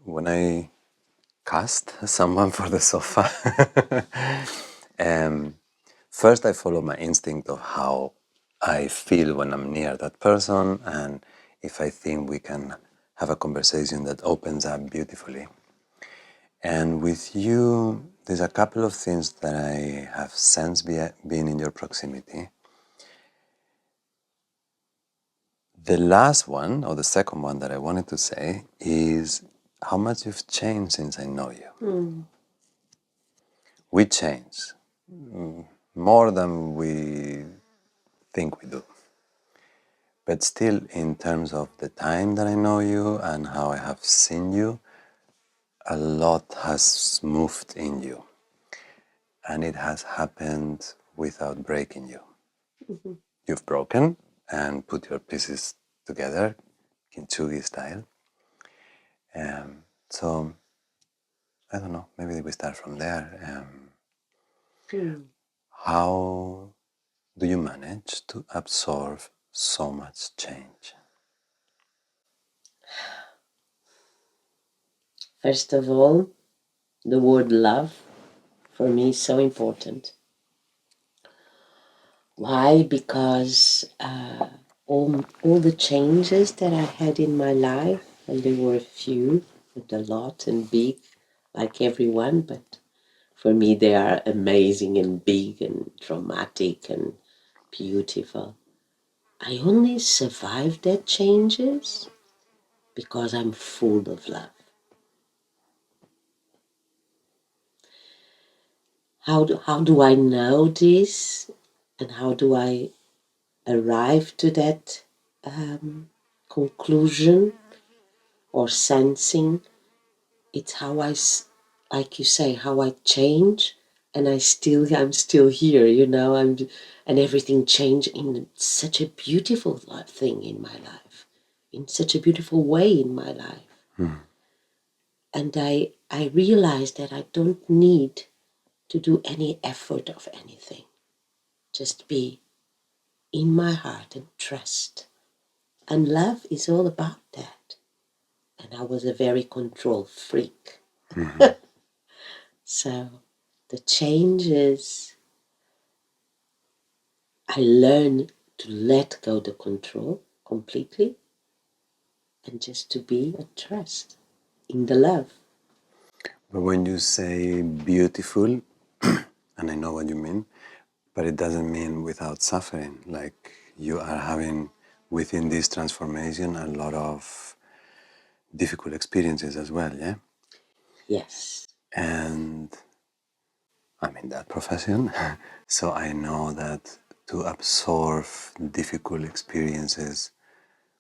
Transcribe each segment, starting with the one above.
when I cast someone for the sofa, first I follow my instinct of how I feel when I'm near that person, and if I think we can have a conversation that opens up beautifully. And with you, there's a couple of things that I have sensed being in your proximity. The last one, or the second one that I wanted to say, is how much you've changed since I know you. We change more than we think we do. But still, in terms of the time that I know you and how I have seen you, a lot has moved in you. And it has happened without breaking you. Mm-hmm. You've broken and put your pieces together, kintsugi style. So, I don't know, maybe we start from there. How do you manage to absorb so much change? First of all, the word love for me is so important. Why? Because all the changes that I had in my life, and there were a few, but a lot and big, like everyone, but for me they are amazing and big and dramatic and beautiful. I only survived that changes because I'm full of love. How do I know this, and how do I arrive to that conclusion or sensing? It's how like you say, how I change, and I'm still here, and everything changed in such a beautiful thing in my life, in such a beautiful way in my life. And I realized that I don't need to do any effort of anything. Just be in my heart and trust. And love is all about that. And I was a very control freak. Mm-hmm. So the changes, I learned to let go the control completely and just to be a trust in the love. But when you say beautiful, and I know what you mean, but it doesn't mean without suffering. Like you are having within this transformation a lot of difficult experiences as well, yeah? Yes. And I'm in that profession, so I know that to absorb difficult experiences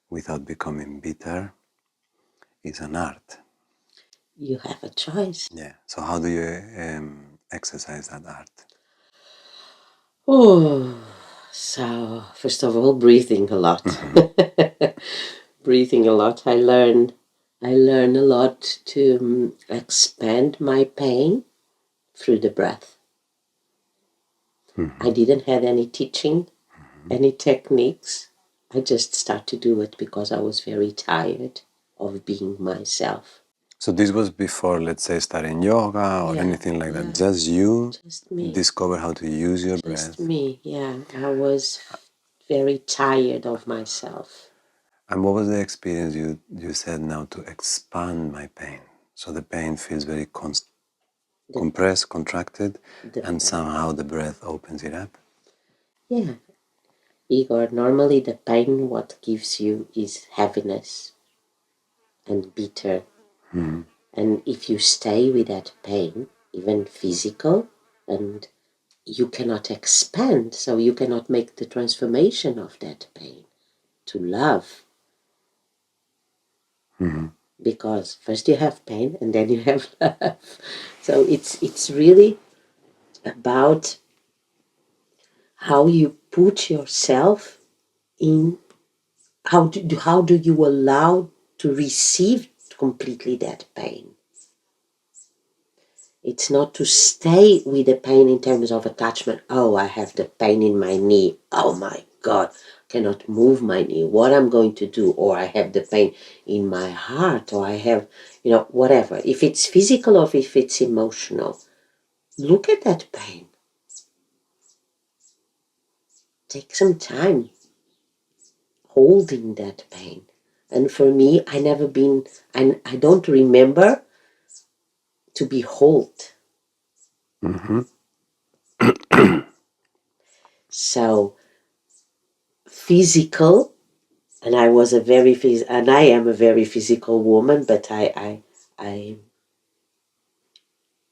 without becoming bitter is an art. You have a choice. Yeah. So how do you exercise that art? Oh, so first of all, breathing a lot. Breathing a lot. I learned a lot to expand my pain through the breath. I didn't have any teaching, any techniques. I just started to do it because I was very tired of being myself. So this was before, let's say, starting yoga or anything like that. Just you Just me. discover how to use your breath. Just me, yeah. I was very tired of myself. And what was the experience you said now to expand my pain? So the pain feels very compressed, contracted, and somehow the breath opens it up. Yeah, Igor, normally the pain what gives you is heaviness and bitter. And if you stay with that pain, even physical, and you cannot expand, so you cannot make the transformation of that pain to love. Because first you have pain and then you have love. So it's really about how you put yourself in, how do you allow to receive completely that pain. It's not to stay with the pain in terms of attachment. Oh, I have the pain in my knee. Oh my God, cannot move my knee, what I'm going to do, or I have the pain in my heart, or I have, whatever. If it's physical or if it's emotional, look at that pain. Take some time holding that pain. And for me, I don't remember to be held. Mm-hmm. So physical, and I am a very physical woman, but I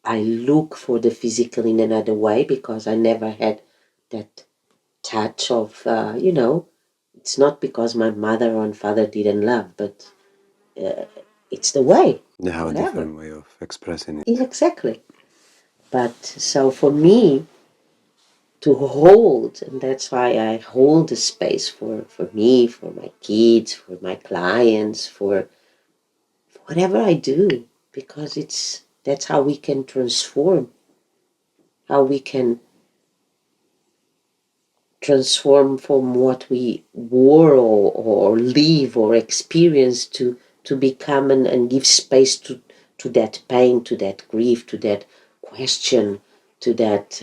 look for the physical in another way because I never had that touch of, it's not because my mother or father didn't love, but it's the way, They have a whatever. different way of expressing it. Exactly. But so for me to hold, and that's why I hold the space for me, for my kids, for my clients, for whatever I do, because that's how we can transform, how we can transform from what we were or live or experience to become and give space to that pain, to that grief, to that question, to that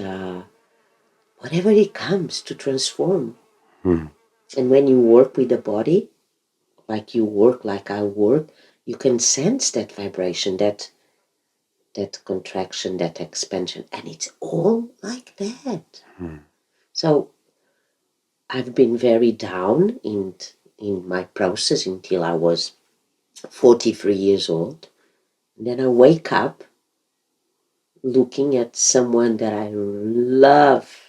whatever it comes to transform. Mm. And when you work with the body, like you work, like I work, you can sense that vibration, that contraction, that expansion, and it's all like that. Mm. So I've been very down in my process until I was 43 years old. And then I wake up looking at someone that I love.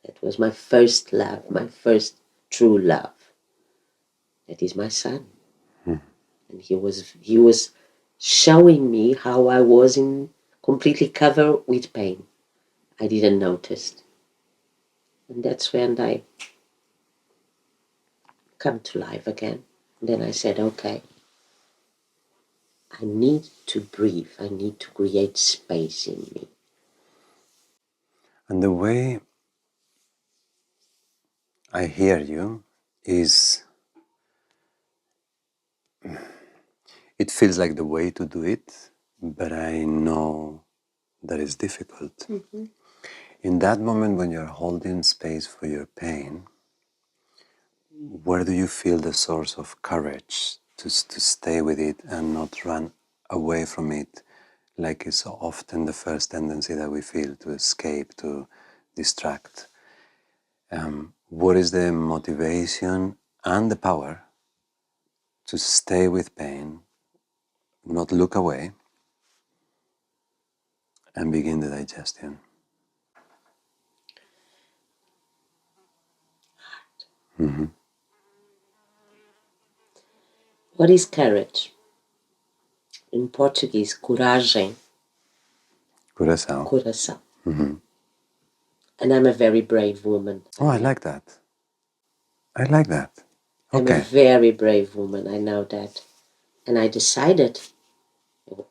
That was my first love, my first true love. That is my son. Mm. And he was showing me how I was in completely covered with pain. I didn't notice. And that's when I come to life again. And then I said, okay, I need to breathe. I need to create space in me. And the way I hear you is, it feels like the way to do it, but I know that it's difficult. Mm-hmm. In that moment when you're holding space for your pain, where do you feel the source of courage to stay with it and not run away from it, like is so often the first tendency that we feel, to escape, to distract? What is the motivation and the power to stay with pain, not look away, and begin the digestion? Mm-hmm. What is courage? In Portuguese, coragem, Curaçao. coração. Mm-hmm. And I'm a very brave woman. Oh, I like that. I like that. I'm a Okay. very brave woman. I know that. And I decided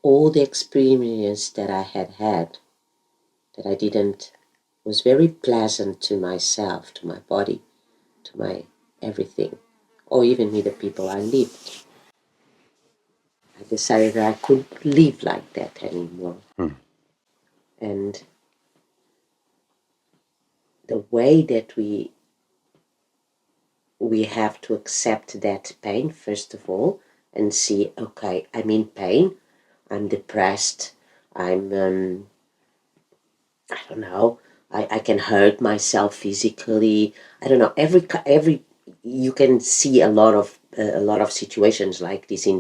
all the experience that I had, that I didn't, was very pleasant to myself, to my body, to my everything, or even with the people I lived. I decided that I couldn't live like that anymore. Mm. And the way that we have to accept that pain, first of all, and see, okay, I'm in pain, I'm depressed, I'm, I don't know, I can hurt myself physically. I don't know, every, you can see a lot of situations like this in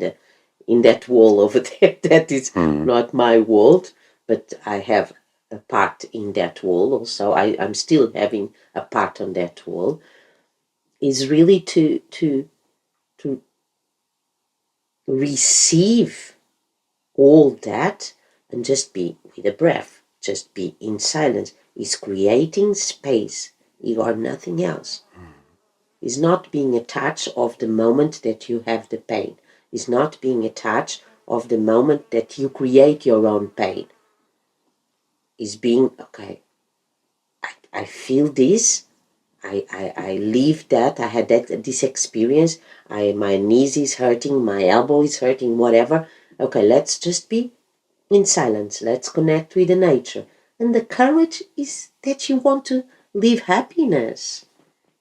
that wall over there. That is Mm. not my world, but I have a part in that wall also. I'm still having a part on that wall. Is really to receive all that and just be with a breath, just be in silence. Is creating space. You are nothing else. Is not being attached of the moment that you have the pain. Is not being attached of the moment that you create your own pain. Is being, okay, I feel this, I lived that. I had this experience. My knees is hurting, my elbow is hurting, whatever. Okay, let's just be in silence. Let's connect with the nature. And the courage is that you want to live happiness.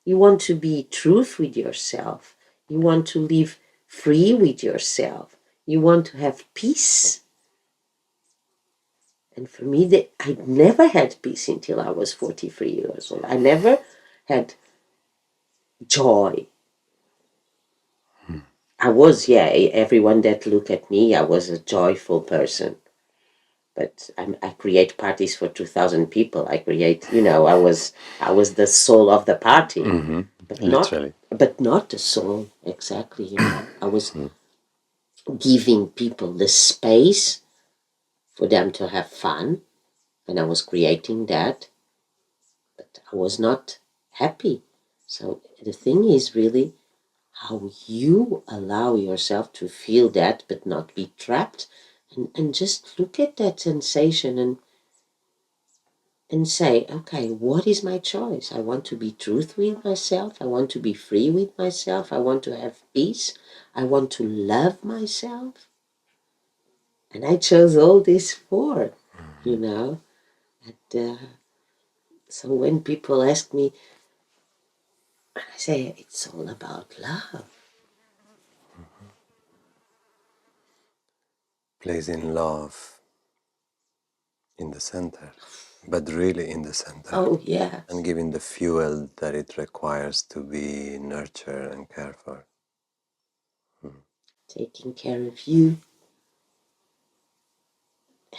You want to be truth with yourself. You want to live free with yourself. You want to have peace. And for me, I never had peace until I was 43 years old. I never had joy. I was, yeah, everyone that looked at me, I was a joyful person. But I create parties for 2,000 people. I create, I was the soul of the party, Literally. but not the soul exactly. I was giving people the space for them to have fun, and I was creating that, but I was not happy. So the thing is really how you allow yourself to feel that but not be trapped, and just look at that sensation and say, okay, what is my choice? I want to be truth with myself. I want to be free with myself. I want to have peace. I want to love myself. And I chose all these four, you know. And, so when people ask me, I say, it's all about love. Placing love in the center, but really in the center. Oh, yeah. And giving the fuel that it requires to be nurtured and cared for. Taking care of you,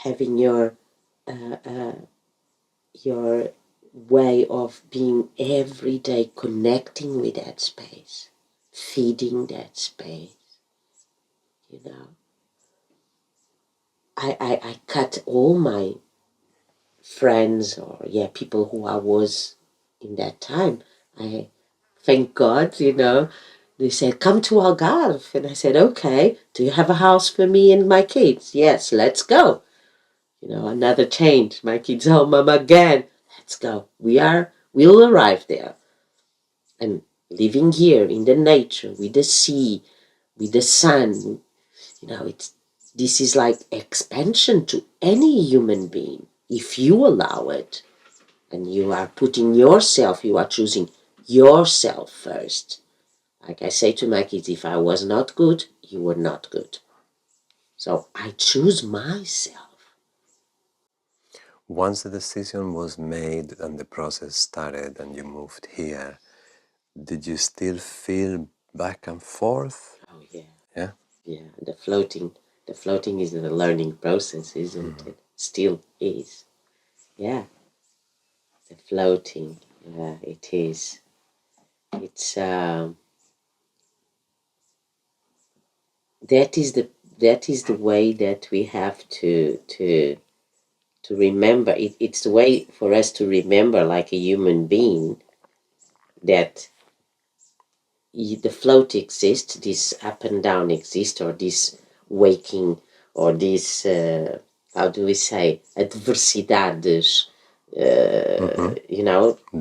having your way of being every day connecting with that space, feeding that space, you know. I cut all my friends or people who I was in that time. I thank God, they said, come to Algarve. And I said, okay, do you have a house for me and my kids? Yes, let's go. Another change. My kids home again. Let's go. We'll arrive there. And living here in the nature, with the sea, with the sun, this is like expansion to any human being. If you allow it, and you are putting yourself, you are choosing yourself first. Like I say to my kids, if I was not good, you were not good. So I choose myself. Once the decision was made and the process started and you moved here, did you still feel back and forth? Oh yeah, Yeah? yeah. The floating is the learning process, isn't it? Still is. Yeah, the floating. Yeah, it is. It's that is the way that we have to remember. It's the way for us to remember, like a human being, that the float exists, this up and down exists, or this waking, or this, how do we say, adversidades,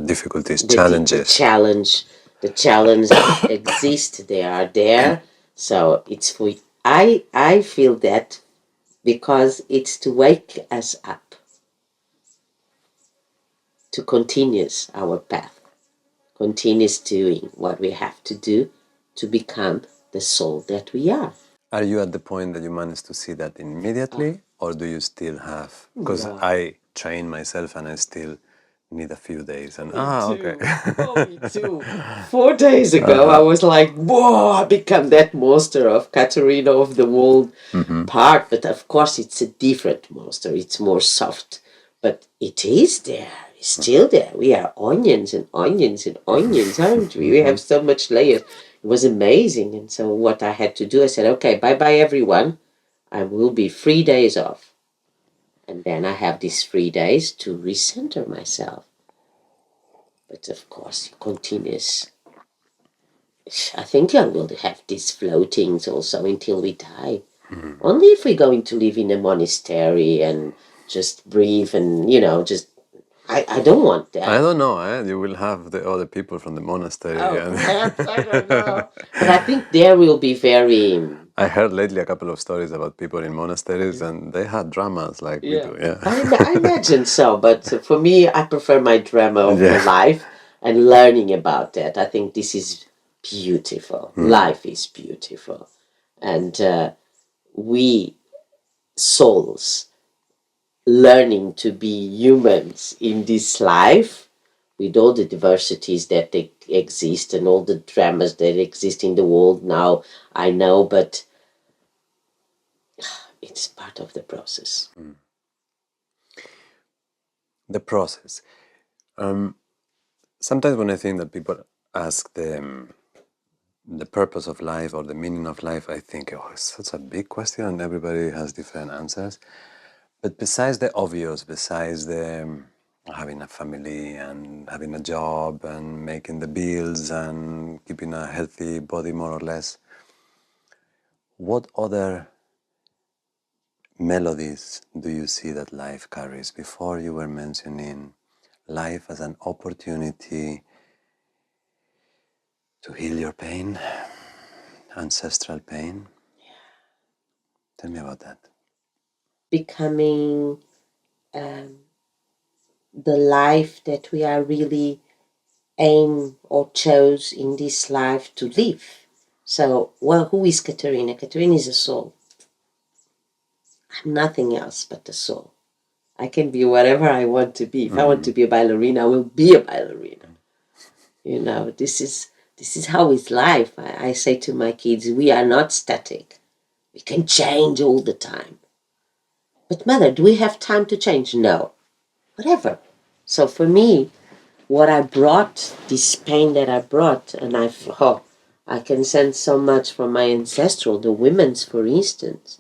Difficulties, the challenges. challenge, the challenge exists, they are there. So it's for, I feel that because it's to wake us up, to continuous our path, continuous doing what we have to do to become the soul that we are. Are you at the point that you manage to see that immediately, or do you still have? Because No. I train myself and I still need a few days. And Me okay. too. Oh, me too. 4 days ago, I was like, whoa, I become that monster of Catarina of the world part. But of course, it's a different monster. It's more soft. But it is there. It's still there. We are onions and onions and onions, aren't we? We have so much layers. It was amazing. And so what I had to do, I said, okay, bye-bye, everyone. I will be 3 days off. And then I have these 3 days to recenter myself. But of course, it continues. I think I will have these floatings also until we die. Only if we're going to live in a monastery and just breathe and, just I don't want that. I don't know. You will have the other people from the monastery. Oh, perhaps, I don't know. But I think there will be very... I heard lately a couple of stories about people in monasteries, and they had dramas like we do. Yeah. I imagine so, but for me, I prefer my drama of Yeah. life and learning about that. I think this is beautiful. Life is beautiful. And we souls learning to be humans in this life with all the diversities that they exist and all the dramas that exist in the world now, I know, but it's part of the process. The process. Sometimes when I think that people ask the purpose of life or the meaning of life, I think, oh, it's such a big question and everybody has different answers. But besides the obvious, besides the having a family and having a job and making the bills and keeping a healthy body more or less, what other melodies do you see that life carries? Before you were mentioning life as an opportunity to heal your pain, ancestral pain. Tell me about that. Becoming the life that we are really aim or chose in this life to live. So, well, who is Catarina? Catarina is a soul. I'm nothing else but a soul. I can be whatever I want to be. If I want to be a ballerina, I will be a ballerina. You know, this is how it's life. I say to my kids, we are not static. We can change all the time. But mother, do we have time to change? No. Whatever. So for me, what I brought, this pain that I brought, and I can sense so much from my ancestral, the women's, for instance.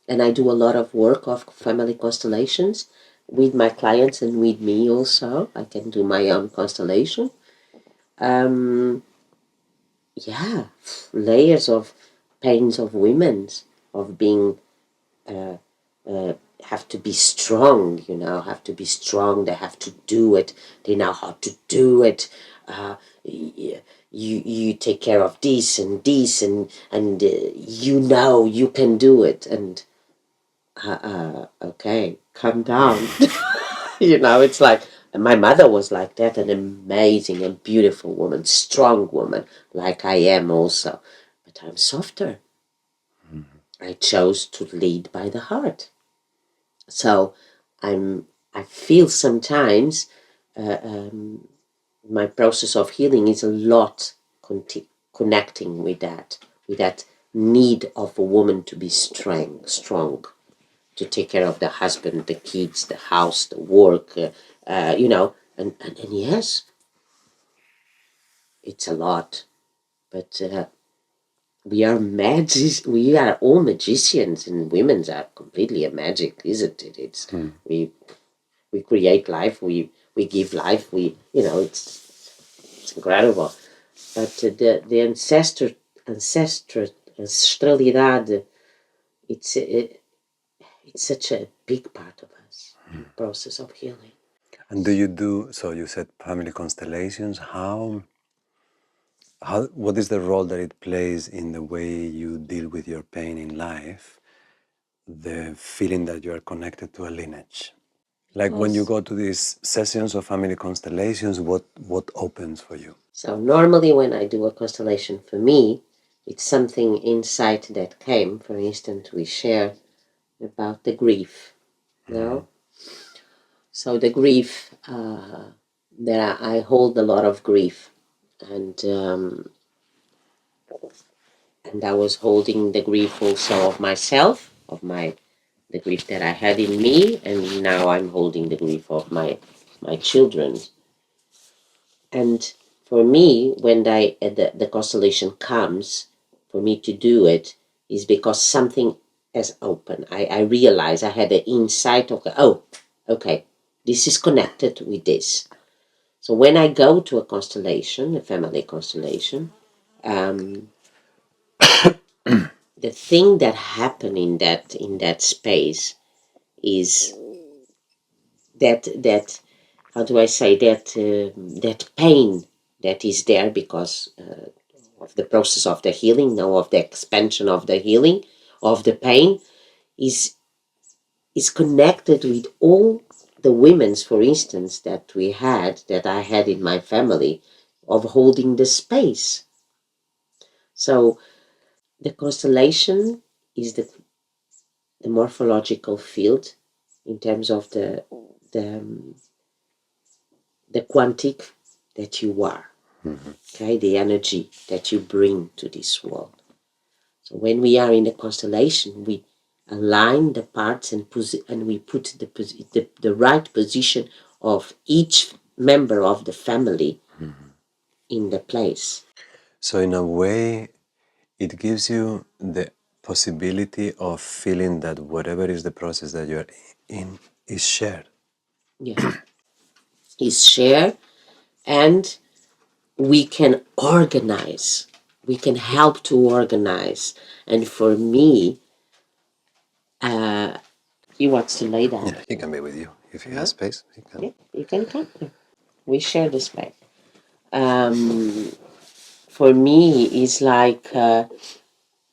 And I do a lot of work of family constellations with my clients and with me also. I can do my own constellation. Um, yeah, layers of pains of women's, of being uh, have to be strong, have to be strong. They have to do it. They know how to do it. You take care of this and this, and you can do it. And okay, calm down. It's like, and my mother was like that, an amazing and beautiful woman, strong woman, like I am also. But I'm softer. I chose to lead by the heart. So I feel sometimes my process of healing is a lot connecting with that need of a woman to be strong, to take care of the husband, the kids, the house, the work, and yes, it's a lot, but we are all magicians, and women's are completely a magic, isn't it? It's we create life, we give life, it's incredible. But the ancestralidade, it's such a big part of us in the process of healing. And do you do, so you said family constellations, what is the role that it plays in the way you deal with your pain in life, the feeling that you are connected to a lineage? Like when you Yes. go to these sessions of family constellations, what opens for you? So normally when I do a constellation, for me, it's something inside that came. For instance, we share about the grief. No? So the grief, that I hold a lot of grief, and I was holding the grief also of myself, of the grief that I had in me, and now I'm holding the grief of my children. And for me, when the constellation comes, for me to do it is because something has opened. I realize I had an insight of, oh, okay, this is connected with this. So when I go to a constellation, a family constellation, the thing that happened in that space is that how do I say that, that pain that is there because of the process of the healing, no, of the expansion of the healing, of the pain, is connected with all the women's, for instance, that I had in my family, of holding the space. So the constellation is the morphological field in terms of the, the quantic that you are, okay, the energy that you bring to this world. So when we are in the constellation, we align the parts and we put the right position of each member of the family in the place. So in a way, it gives you the possibility of feeling that whatever is the process that you're in is shared. Yeah, is shared, and we can organize. We can help to organize. And for me, he wants to lay down. Yeah, he can be with you if he has space. He can. Yeah, you can come. We share the space. Um, for me, it's like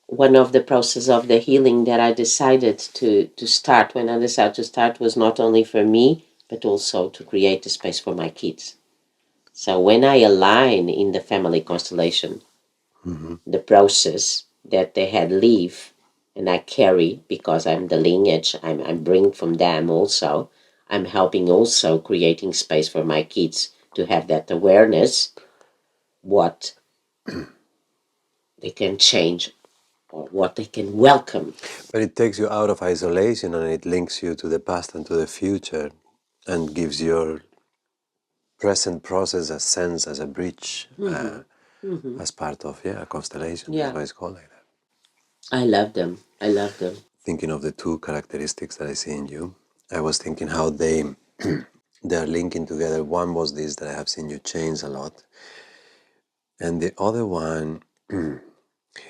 one of the process of the healing that I decided to start. When I decided to start, was not only for me, but also to create a space for my kids. So when I align in the family constellation, the process that they had live and I carry because I'm the lineage, I'm bringing from them also. I'm helping also creating space for my kids to have that awareness, what they can change or what they can welcome. But it takes you out of isolation and it links you to the past and to the future and gives your present process a sense as a bridge, as part of a constellation. That's Yeah, why it's called like that. I love them. I love them. Thinking of the two characteristics that I see in you, I was thinking how they are linking together. One was this, that I have seen you change a lot, and the other one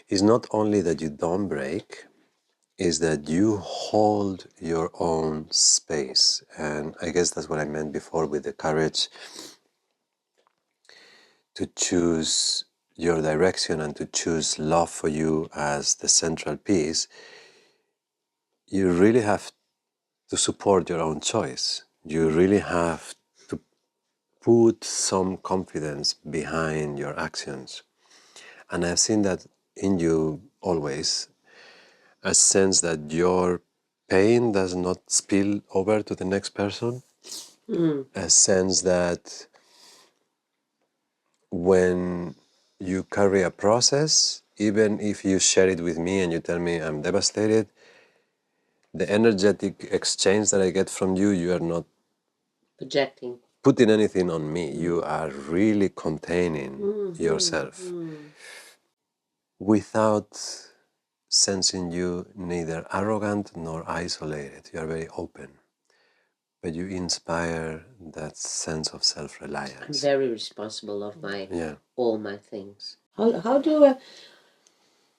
is not only that you don't break, is that you hold your own space. And I guess that's what I meant before with the courage to choose your direction and to choose love for you as the central piece. You really have to support your own choice. You really have to put some confidence behind your actions. And I've seen that in you always, a sense that your pain does not spill over to the next person, a sense that when you carry a process, even if you share it with me and you tell me I'm devastated, the energetic exchange that I get from you, you are not Projecting. putting anything on me. You are really containing yourself without sensing you neither arrogant nor isolated. You are very open, but you inspire that sense of I'm self-reliance. very responsible of Yeah. all my things. How do I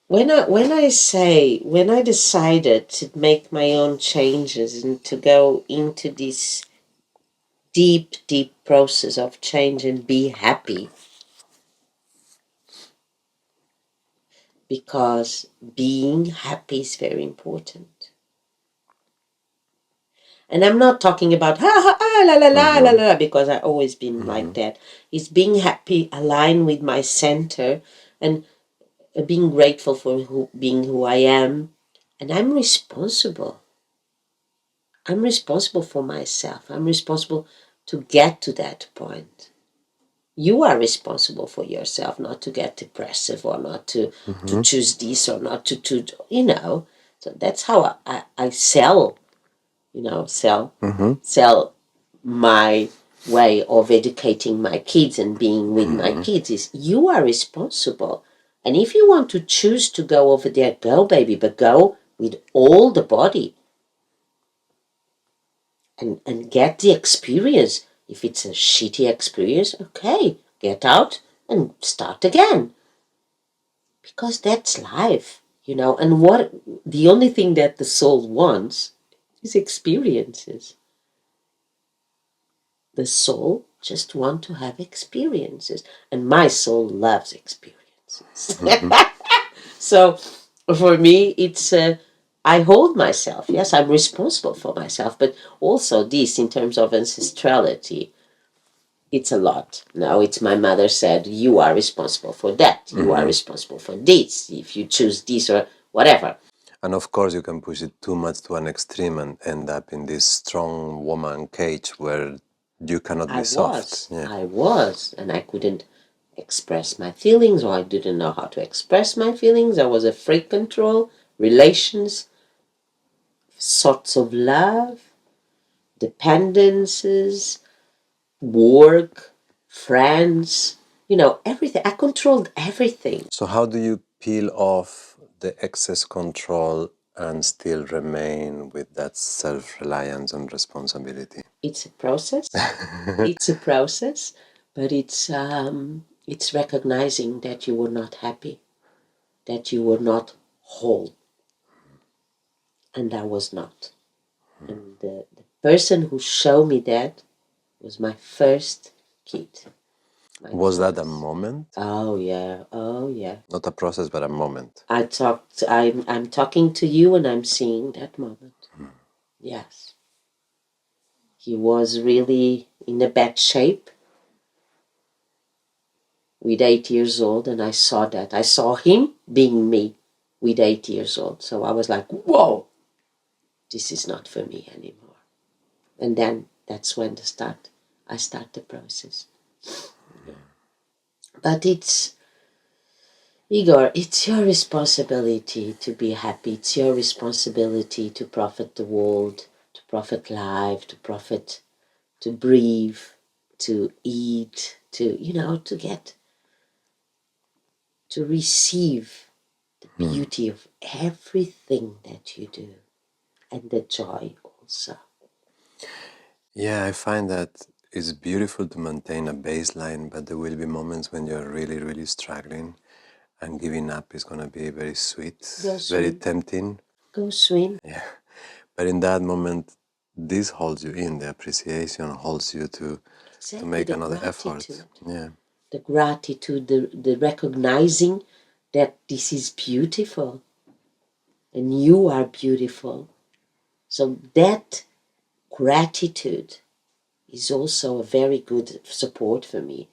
when I decided to make my own changes and to go into this deep process of change and be happy, because being happy is very important. And I'm not talking about ha ha ah, la la la la la, because I've always been like that. It's being happy, aligned with my center, and being grateful for being who I am. And I'm responsible. I'm responsible for myself. I'm responsible to get to that point. You are responsible for yourself, not to get depressive or not to choose this or not to. So that's how I sell, sell my way of educating my kids and being with my kids is you are responsible. And if you want to choose to go over there, go, baby, but go with all the body and get the experience. If it's a shitty experience, okay, get out and start again. Because that's life. And what the only thing that the soul wants is experiences. the soul just want to have experiences, and my soul loves experiences. So for me, it's I hold myself. Yes, I'm responsible for myself, but also this in terms of ancestrality, it's a lot. Now it's my mother said, you are responsible for that. You are responsible for this. If you choose this or whatever. And of course, you can push it too much to an extreme and end up in this strong woman cage where you cannot be soft. I was, and I couldn't express my feelings, or I didn't know how to express my feelings. I was afraid control, relations, sorts of love, dependencies, work, friends, everything. I controlled everything. So how do you peel off the excess control and still remain with that self-reliance and responsibility? It's a process. It's a process, but it's recognizing that you were not happy, that you were not whole, and I was not. And the person who showed me that was my first kid. Was that a moment? Oh yeah, oh yeah. Not a process, but a moment. I'm talking to you and I'm seeing that moment. Yes. He was really in a bad shape with 8 years old, and I saw that. I saw him being me with 8 years old. So I was like, whoa, this is not for me anymore. And then that's when I start the process. But it's, Igor, it's your responsibility to be happy. It's your responsibility to profit the world, to profit life, to breathe, to eat, to get, to receive the beauty of everything that you do, and the joy also. Yeah, I find that it's beautiful to maintain a baseline, but there will be moments when you're really, really struggling, and giving up is going to be very sweet, very tempting. Go swim. Yeah. But in that moment, this holds you in. The appreciation holds you to make another effort. Yeah. The gratitude, the recognizing that this is beautiful and you are beautiful. So that gratitude is also a very good support for me.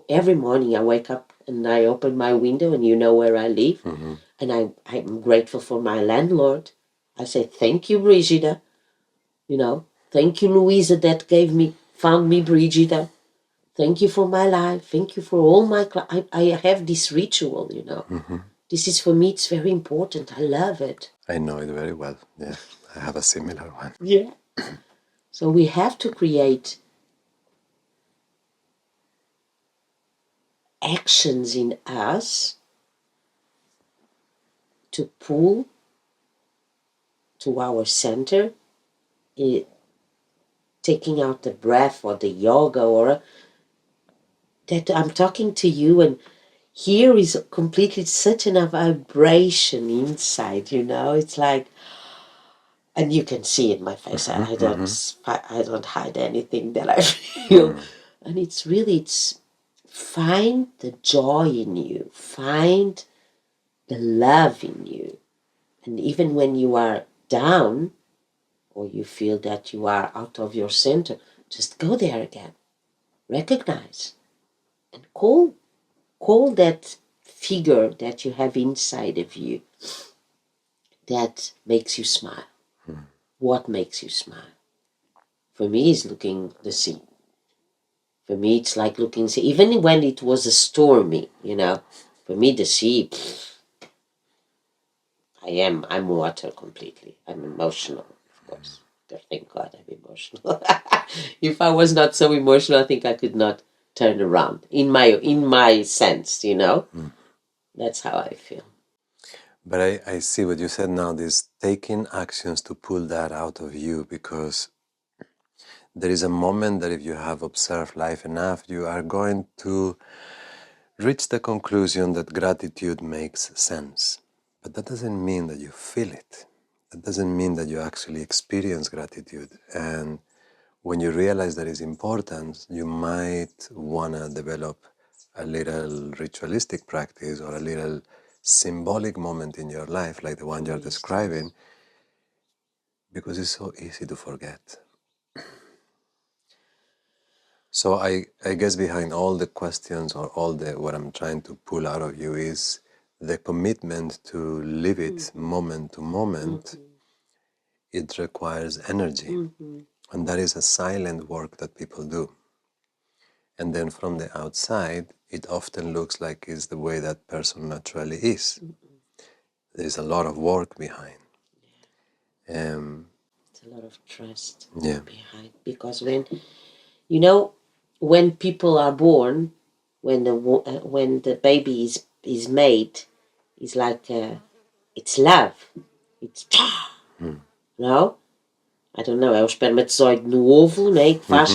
Every morning I wake up and I open my window, and you know where I live, and I'm grateful for my landlord. I say, thank you, Brigida. Thank you, Louisa, that found me Brigida. Thank you for my life. Thank you for all my I have this ritual, This is, for me, it's very important. I love it. I know it very well. Yeah, I have a similar one. Yeah. So we have to create actions in us to pull to our center, taking out the breath or the yoga, or that I'm talking to you, and here is completely such a vibration inside, It's like, and you can see in my face, I don't hide anything that I feel. And it's find the joy in you, find the love in you. And even when you are down, or you feel that you are out of your center, just go there again. Recognize and call that figure that you have inside of you that makes you smile. What makes you smile? For me, it's looking the sea. For me, it's like looking sea. Even when it was a stormy, for me, the sea, I'm water completely. I'm emotional, of course. Thank God I'm emotional. If I was not so emotional, I think I could not turn around in my sense, That's how I feel. But I see what you said now, this taking actions to pull that out of you, because there is a moment that if you have observed life enough, you are going to reach the conclusion that gratitude makes sense. But that doesn't mean that you feel it. That doesn't mean that you actually experience gratitude. And when you realize that it's important, you might want to develop a little ritualistic practice or a little symbolic moment in your life, like the one you're describing, because it's so easy to forget. So I guess behind all the questions or all the what I'm trying to pull out of you is the commitment to live it moment to moment. It requires energy. And that is a silent work that people do. And then from the outside, it often looks like it's the way that person naturally is. There's a lot of work behind. It's a lot of trust behind. Because when people are born, when the baby is made, it's like it's love. It's não? I don't know, é o espermatozoide no ovo, né? Que faz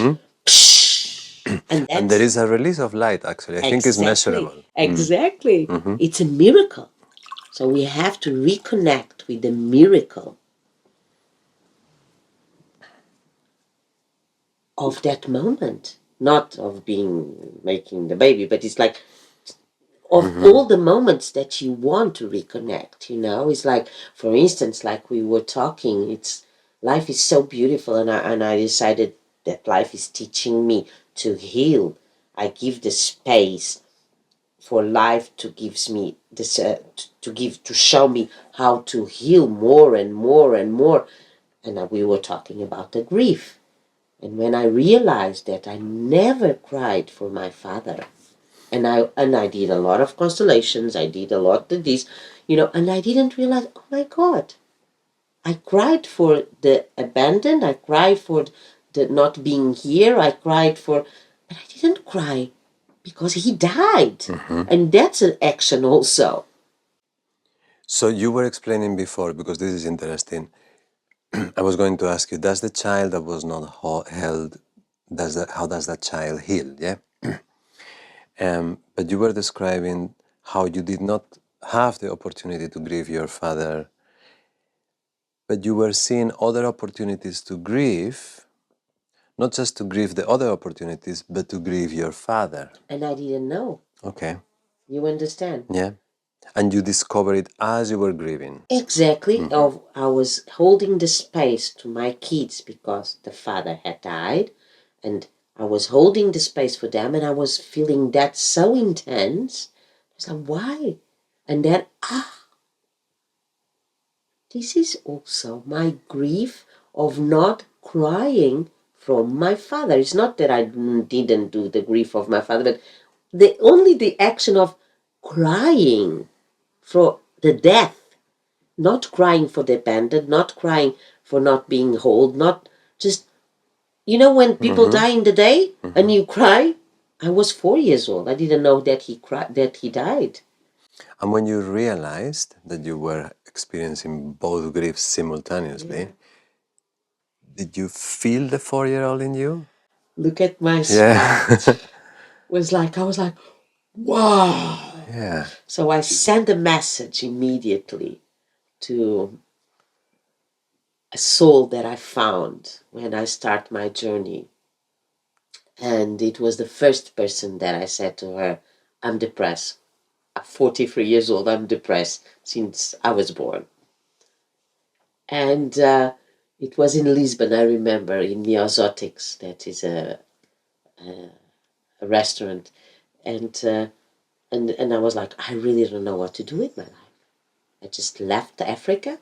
and there is a release of light, actually. I think it's measurable. Exactly. It's a miracle. So we have to reconnect with the miracle of that moment. Not of making the baby, but it's like of all the moments that you want to reconnect, it's like, for instance, like we were talking, life is so beautiful, and I decided that life is teaching me to heal. I give the space for life to gives me this to show me how to heal more and more and more. And we were talking about the grief, and when I realized that I never cried for my father, and I did a lot of constellations, I did a lot of this, and I didn't realize, oh my God, I cried for the abandoned, I cried for the not being here, I cried for, but I didn't cry because he died. And that's an action also. So you were explaining before, because this is interesting, I was going to ask you, does the child that was not held, how does that child heal, yeah? But you were describing how you did not have the opportunity to grieve your father, but you were seeing other opportunities to grieve, not just to grieve the other opportunities, but to grieve your father. And I didn't know. Okay. You understand? Yeah. And you discovered it as you were grieving. Exactly. I was holding the space to my kids because the father had died, and I was holding the space for them, and I was feeling that so intense. I was like, why? And then, this is also my grief of not crying from my father. It's not that I didn't do the grief of my father, but the action of crying for the death, not crying for the abandoned, not crying for not being whole, not just, when people die in the day and you cry. I was 4 years old. I didn't know that he died. And when you realized that you were experiencing both griefs simultaneously, did you feel the 4-year-old in you? Look at my smart. I was like, wow. Yeah. So I sent a message immediately to a soul that I found when I start my journey. And it was the first person that I said to her, I'm depressed. I'm 43 years old. I'm depressed since I was born. And it was in Lisbon, I remember, in the Exotics. That is a restaurant. And I was like, I really don't know what to do with my life. I just left Africa.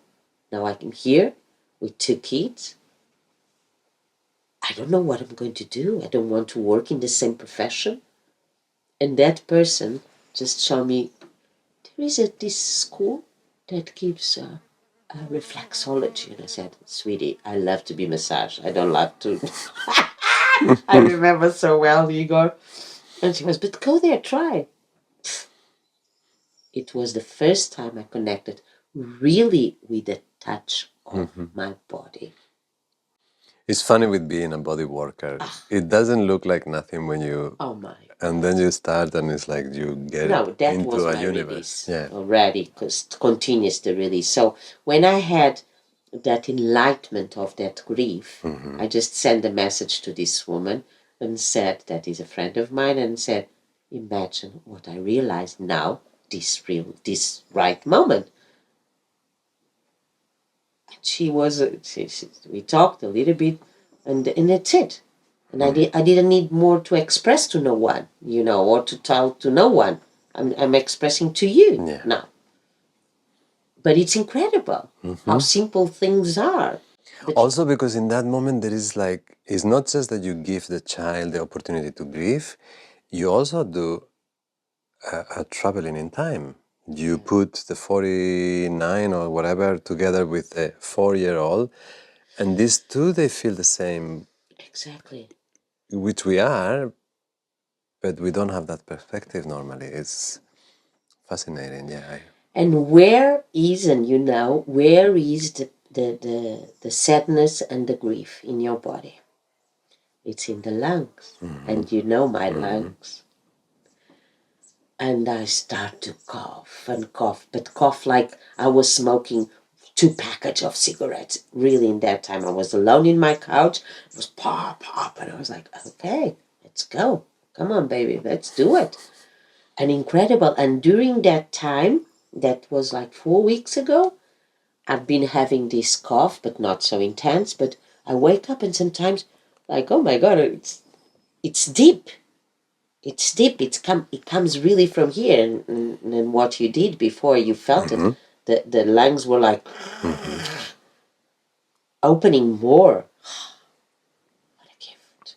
Now I'm here with 2 kids. I don't know what I'm going to do. I don't want to work in the same profession. And that person just showed me, there is this school that gives reflexology. And I said, sweetie, I love to be massaged. I don't love to. I remember so well, Igor. And she goes, but go there, try. It was the first time I connected really with the touch of my body. It's funny with being a body worker. It doesn't look like nothing when you... Oh my. And then you start and it's like you get that was into a my universe. release already, because continues the release. So when I had that enlightenment of that grief, I just sent a message to this woman and said, that is a friend of mine, and said, imagine what I realized now, this right moment. She was, we talked a little bit, and that's it. And I didn't need more to express to no one, or to tell to no one. I'm expressing to you now. But it's incredible how simple things are. Also, because in that moment there is like, it's not just that you give the child the opportunity to grieve, you also do a traveling in time. You put the 49 or whatever together with the 4-year-old, and these two, they feel the same. Exactly. Which we are, but we don't have that perspective normally. It's fascinating, yeah. And where is the sadness and the grief in your body? It's in the lungs. And my lungs. And I start to cough and cough, but cough like I was smoking 2 packages of cigarettes. Really, in that time, I was alone in my couch. It was pop, pop, and I was like, okay, let's go. Come on, baby, let's do it. And incredible. And during that time, that was like 4 weeks ago, I've been having this cough, but not so intense. But I wake up and sometimes, like, oh my God, it's deep. It's deep. It comes really from here. And what you did before, you felt it. The lungs were like opening more. What a gift.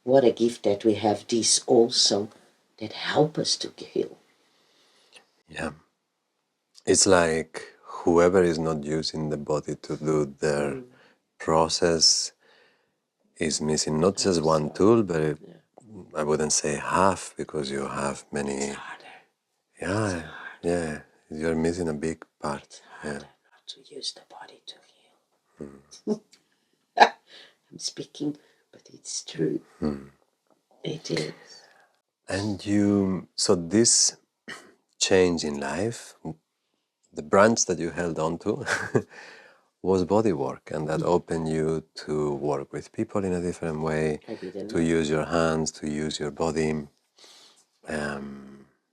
What a gift that we have this also that help us to heal. Yeah. It's like whoever is not using the body to do their process is missing not just one tool, but I wouldn't say half, because you have many. Yeah, yeah. You're missing a big part. Yeah. Not to use the body to heal. I'm speaking, but it's true. It is. And so this change in life, the branch that you held on to was Bodywork, and that opened you to work with people in a different way, to use your hands, to use your body.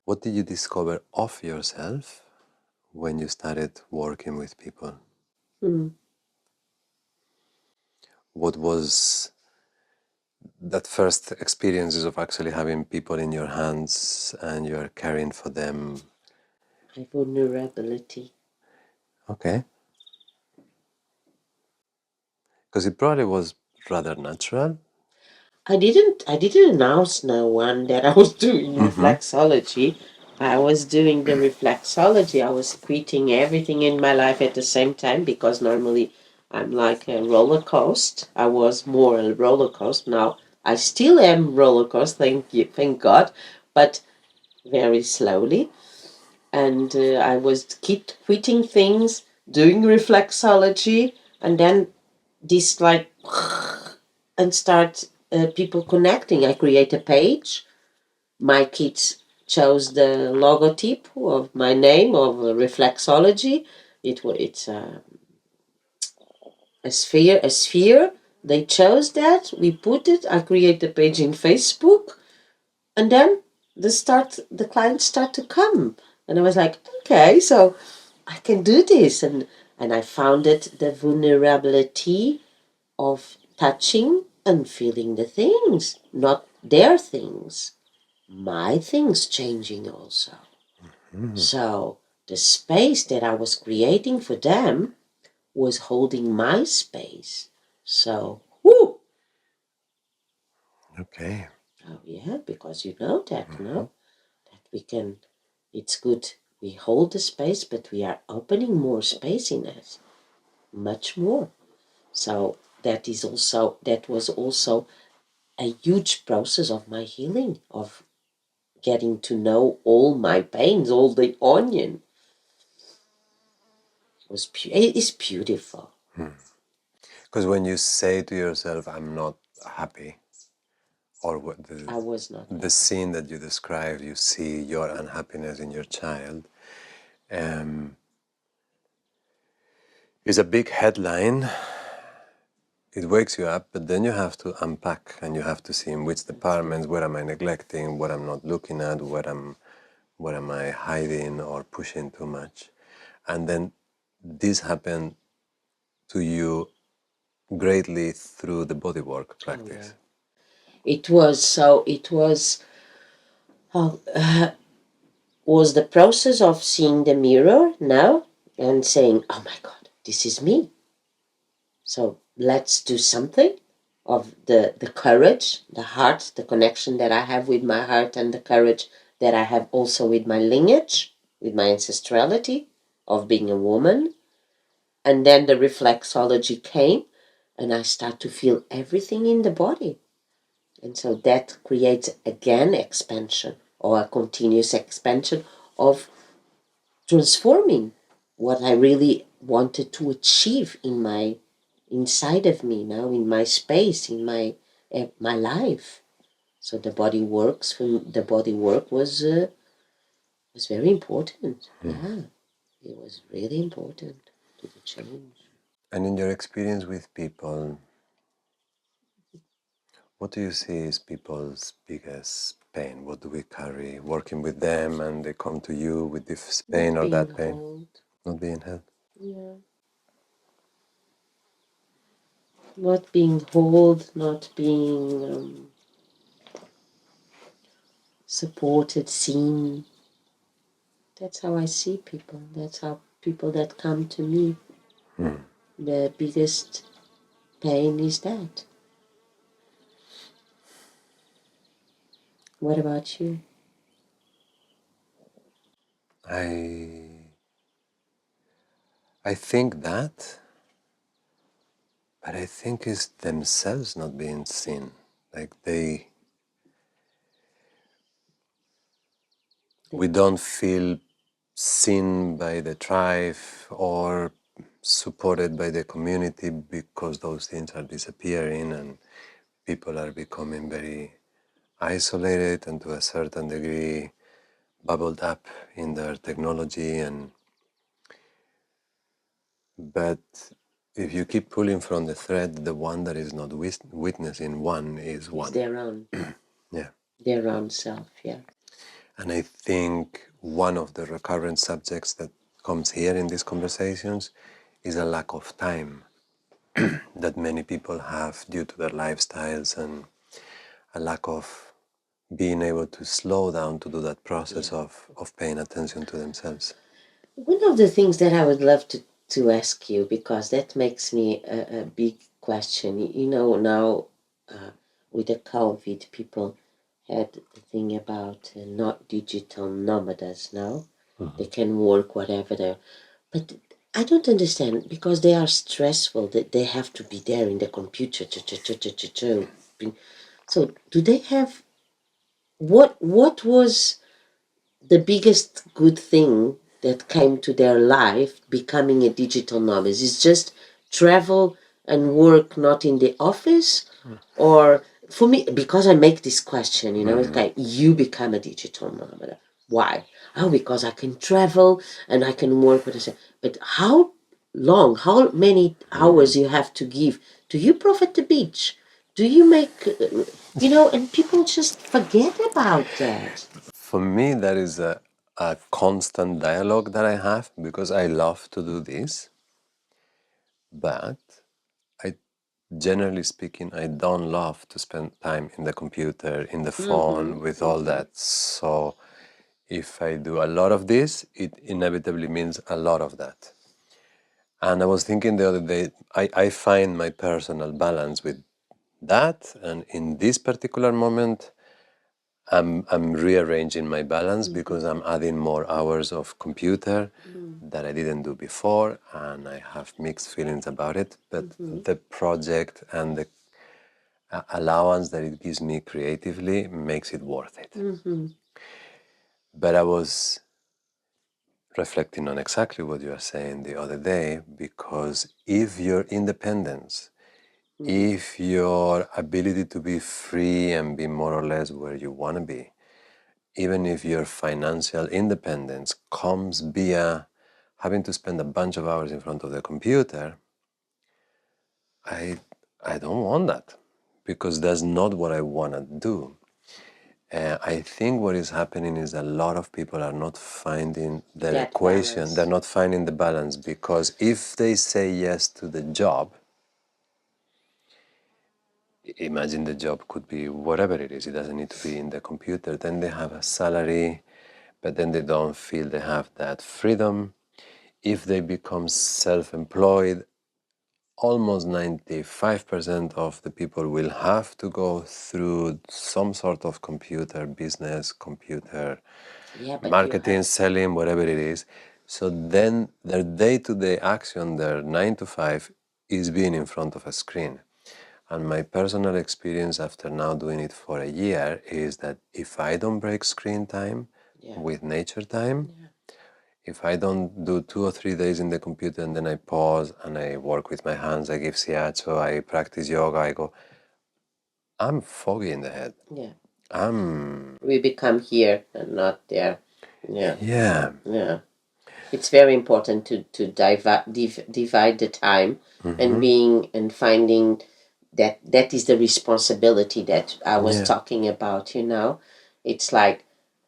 What did you discover of yourself when you started working with people? What was that first experiences of actually having people in your hands and you're caring for them? My vulnerability. Okay. Because it probably was rather natural. I didn't announce no one that I was doing reflexology. I was doing the reflexology. I was quitting everything in my life at the same time, because normally I'm like a roller coaster. I was more a roller coaster. Now I still am roller coaster, thank God, but very slowly. And I was keep quitting things, doing reflexology, and then this like and start people connecting. I create a page. My kids chose the logotype of my name of reflexology. It's a sphere. A sphere. They chose that. We put it. I create the page in Facebook, and then the clients start to come, and I was like, okay, so I can do this, and I found it the vulnerability of touching and feeling the things, not their things, my things changing also. So the space that I was creating for them was holding my space. So, whoo! Okay. Oh yeah, because you know that, no? That we can, it's good. We hold the space, but we are opening more space in us, much more. So that was also a huge process of my healing, of getting to know all my pains, all the onion. It is beautiful. Because when you say to yourself, I'm not happy, or I was not the scene that you described, you see your unhappiness in your child, is a big headline. It wakes you up, but then you have to unpack and you have to see in which departments, where am I neglecting, what I'm not looking at, what am I hiding or pushing too much. And then this happened to you greatly through the bodywork practice. It was the process of seeing the mirror now and saying, oh my God, this is me. So let's do something, of the courage, the heart, the connection that I have with my heart, and the courage that I have also with my lineage, with my ancestrality of being a woman. And then the reflexology came, and I start to feel everything in the body. And so that creates again expansion, or a continuous expansion of transforming what I really wanted to achieve in my inside of me now, in my space, in my life. So the body works. The body work was very important. Yeah, it was really important to the change. And in your experience with people, what do you see is people's biggest pain? What do we carry working with them and they come to you with this pain Not or being that pain? held. Not being held. Yeah. Not being held, not being supported, seen. That's how I see people. That's how people that come to me. The biggest pain is that. What about you? I think that, but I think it's themselves not being seen. Like we don't feel seen by the tribe or supported by the community because those things are disappearing and people are becoming very isolated and to a certain degree bubbled up in their technology. And but if you keep pulling from the thread, the one that is not witnessing one is Is one. Yeah. their own self, yeah. And I think one of the recurrent subjects that comes here in these conversations is a lack of time that many people have due to their lifestyles and a lack of being able to slow down to do that process of paying attention to themselves. One of the things that I would love to ask you, because that makes me a big question. You know, now with the COVID, people had the thing about not digital nomads now. They can work whatever they. But I don't understand, because they are stressful, that they have to be there in the computer. So do they have what was the biggest good thing that came to their life becoming a digital nomad? Is just travel and work not in the office? Or for me, because I make this question, it's like, you become a digital nomad. Why? Oh, because I can travel and I can work with it. But how long, how many hours you have to give? Do you profit the beach? Do you make, and people just forget about that. For me, that is a constant dialogue that I have because I love to do this, but I, generally speaking, I don't love to spend time in the computer, in the phone, with all that. So if I do a lot of this, it inevitably means a lot of that. And I was thinking the other day, I find my personal balance with that, and in this particular moment, I'm rearranging my balance because I'm adding more hours of computer that I didn't do before, and I have mixed feelings about it. But the project and the allowance that it gives me creatively makes it worth it. But I was reflecting on exactly what you are saying the other day, because if your independence, if your ability to be free and be more or less where you want to be, even if your financial independence comes via having to spend a bunch of hours in front of the computer, I don't want that, because that's not what I want to do. I think what is happening is a lot of people are not finding their That equation, balance. they're not finding the balance, because if they say yes to the job, imagine the job could be whatever it is, it doesn't need to be in the computer, then they have a salary, but then they don't feel they have that freedom. If they become self-employed, almost 95% of the people will have to go through some sort of computer business, computer marketing, selling, whatever it is. So then their day-to-day action, their 9 to 5, is being in front of a screen. And my personal experience after now doing it for a year is that if I don't break screen time with nature time, if I don't do 2 or 3 days in the computer and then I pause and I work with my hands, I give shiatsu, I practice yoga, I go, I'm foggy in the head. Yeah. I'm... We become here and not there. Yeah. Yeah. Yeah. It's very important to divide the time and being and finding that is the responsibility that I was talking about, It's like,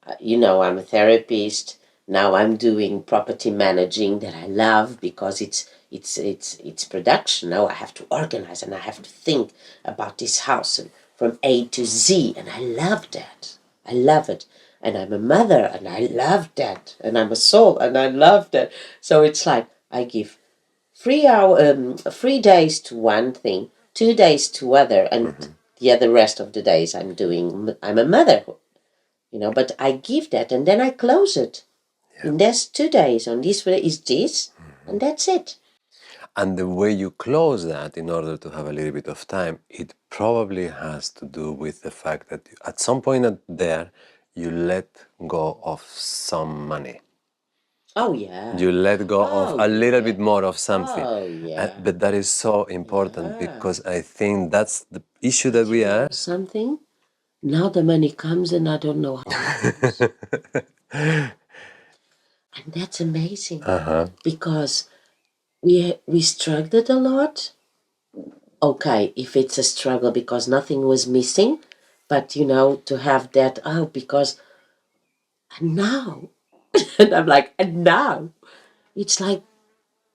I'm a therapist. Now I'm doing property managing that I love because it's production. Now I have to organize and I have to think about this house and from A to Z, and I love that. I love it. And I'm a mother and I love that. And I'm a soul and I love that. So it's like I give 3 days to one thing, 2 days to other, and the other rest of the days I'm a mother, but I give that and then I close it. In this 2 days, on this way is this, and that's it. And the way you close that in order to have a little bit of time, it probably has to do with the fact that at some point there, you let go of some money. Oh, yeah. You let go of a little bit more of something. Oh, yeah. But that is so important because I think that's the issue that we are. Something? Now the money comes and I don't know how it goes. And that's amazing. Because we struggled a lot. Okay, if it's a struggle because nothing was missing, but to have that, because and now, and I'm like, and now, it's like,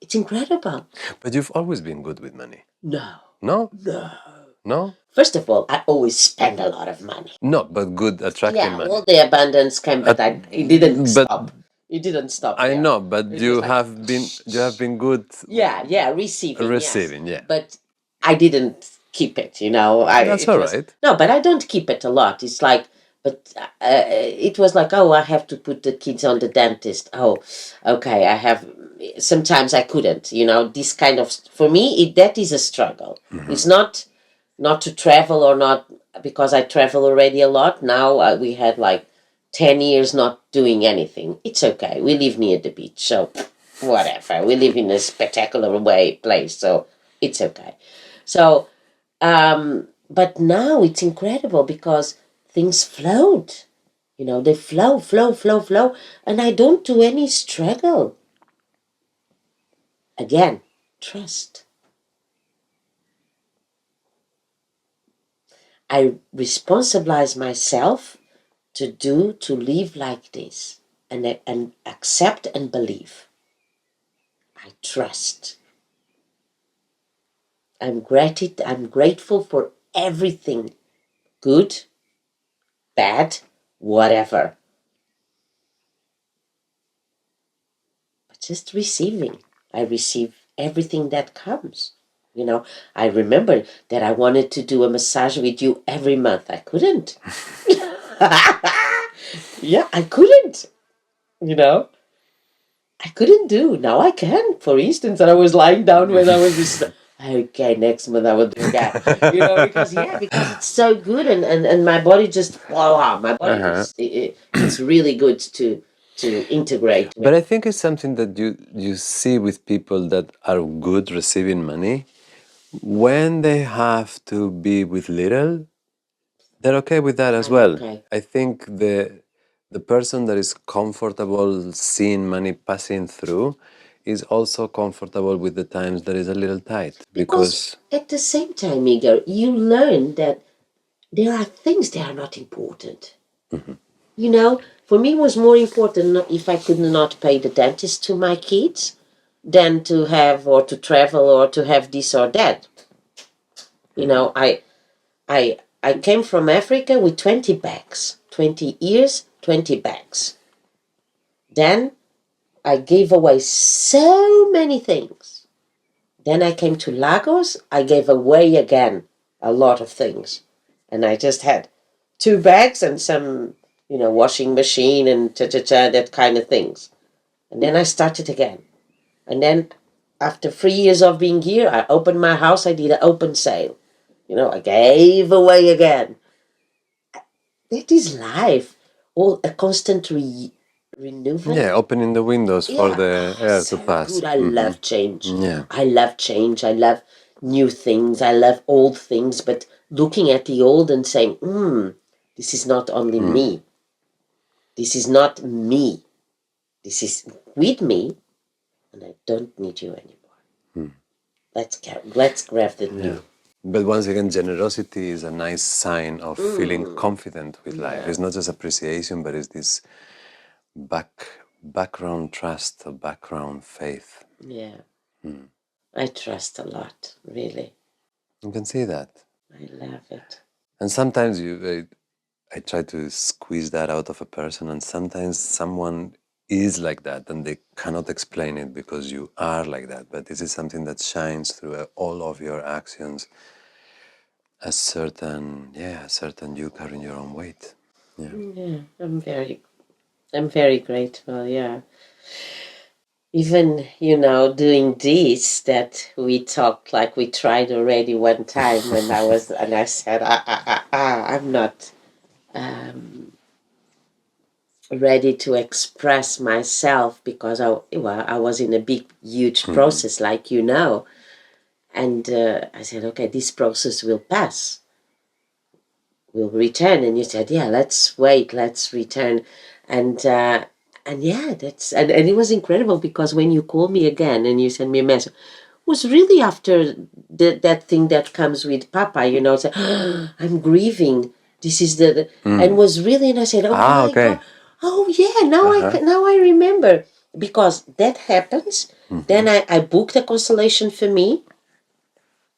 it's incredible. But you've always been good with money. No. No? No. No? First of all, I always spend a lot of money. No, but good, attractive money. Well, the abundance came, but it didn't stop. It didn't stop. I there. know, but It you was like, have been good. receiving. Yeah. But I didn't keep it. That's all right. No, but I don't keep it a lot. It's like, but it was like, oh, I have to put the kids on the dentist. Oh, okay, I have. Sometimes I couldn't. This kind of for me, that is a struggle. It's not to travel or not because I travel already a lot. Now we had like 10 years not doing anything. It's okay. We live near the beach, so whatever. We live in a spectacular place, so it's okay. So, but now it's incredible because things float. They flow, flow, flow, flow, and I don't do any struggle. Again, trust. I responsibilize myself to live like this and accept and believe. I trust. I'm grateful for everything, good, bad, whatever. But just receiving. I receive everything that comes. I remember that I wanted to do a massage with you every month. I couldn't. Yeah, I couldn't. I couldn't do. Now I can. For instance, and I was lying down when I was just okay. Next month I will do that. Because it's so good, and my body just wow. My body it's really good to integrate. But I think it's something that you see with people that are good receiving money. When they have to be with little, they're okay with that as well. Okay. I think the person that is comfortable seeing money passing through is also comfortable with the times that is a little tight. Because at the same time, Igor, you learn that there are things that are not important. You know, for me, it was more important if I could not pay the dentist to my kids than to have or to travel or to have this or that. You know, I came from Africa with 20 bags, 20 years, 20 bags. Then I gave away so many things. Then I came to Lagos, I gave away again a lot of things. And I just had 2 bags and some, washing machine and that kind of things. And then I started again. And then after 3 years of being here, I opened my house, I did an open sale. I gave away again. That is life. All a constant renewal. yeah, opening the windows for Yeah, the air to so pass. good. I love change. Yeah. I love change. I love new things. I love old things. But looking at the old and saying, this is not only me. This is not me. This is with me, and I don't need you anymore. Let's grab the new. Yeah. But once again, generosity is a nice sign of feeling confident with life. It's not just appreciation, but it's this background trust, or background faith. Yeah. I trust a lot, really. You can see that. I love it. And sometimes I try to squeeze that out of a person, and sometimes someone is like that and they cannot explain it because you are like that. But this is something that shines through all of your actions. A certain you carrying your own weight. Yeah. Yeah, I'm very grateful. Yeah. Even, doing this that we talked, like we tried already one time, and I said, I'm not ready to express myself because I was in a big, huge process, like and I said, okay, this process will pass. We'll return. And you said, yeah, let's wait, let's return. And yeah, and it was incredible because when you called me again and you sent me a message, it was really after that thing that comes with Papa, say, I'm grieving. This is and was really, and I said, oh my Okay. God. Oh yeah, now I remember because that happens. Then I booked a constellation for me,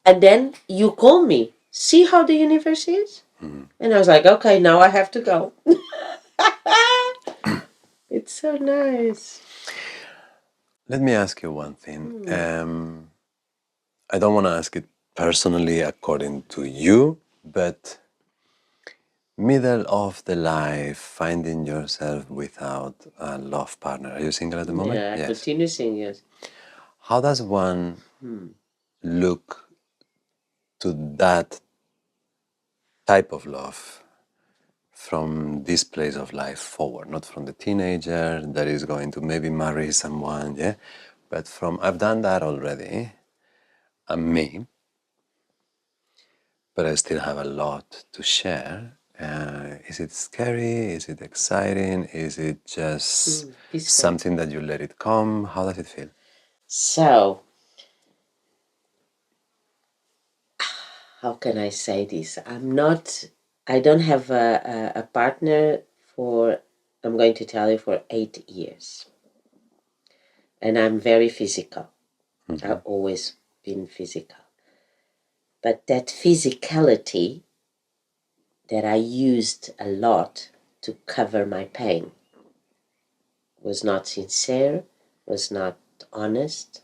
and then you call me. See how the universe is? And I was like, okay, now I have to go. It's so nice. Let me ask you one thing. I don't want to ask it personally according to you, but middle of the life, finding yourself without a love partner. Are you single at the moment? Yeah, I Yes. continue saying yes. How does one look to that type of love from this place of life forward? Not from the teenager that is going to maybe marry someone, yeah? But from, I've done that already, I'm me, but I still have a lot to share. Is it scary? Is it exciting? Is it just something that you let it come? How does it feel? So, how can I say this? I don't have a partner for, I'm going to tell you, for 8 years. And I'm very physical. I've always been physical. But that physicality that I used a lot to cover my pain was not sincere, was not honest.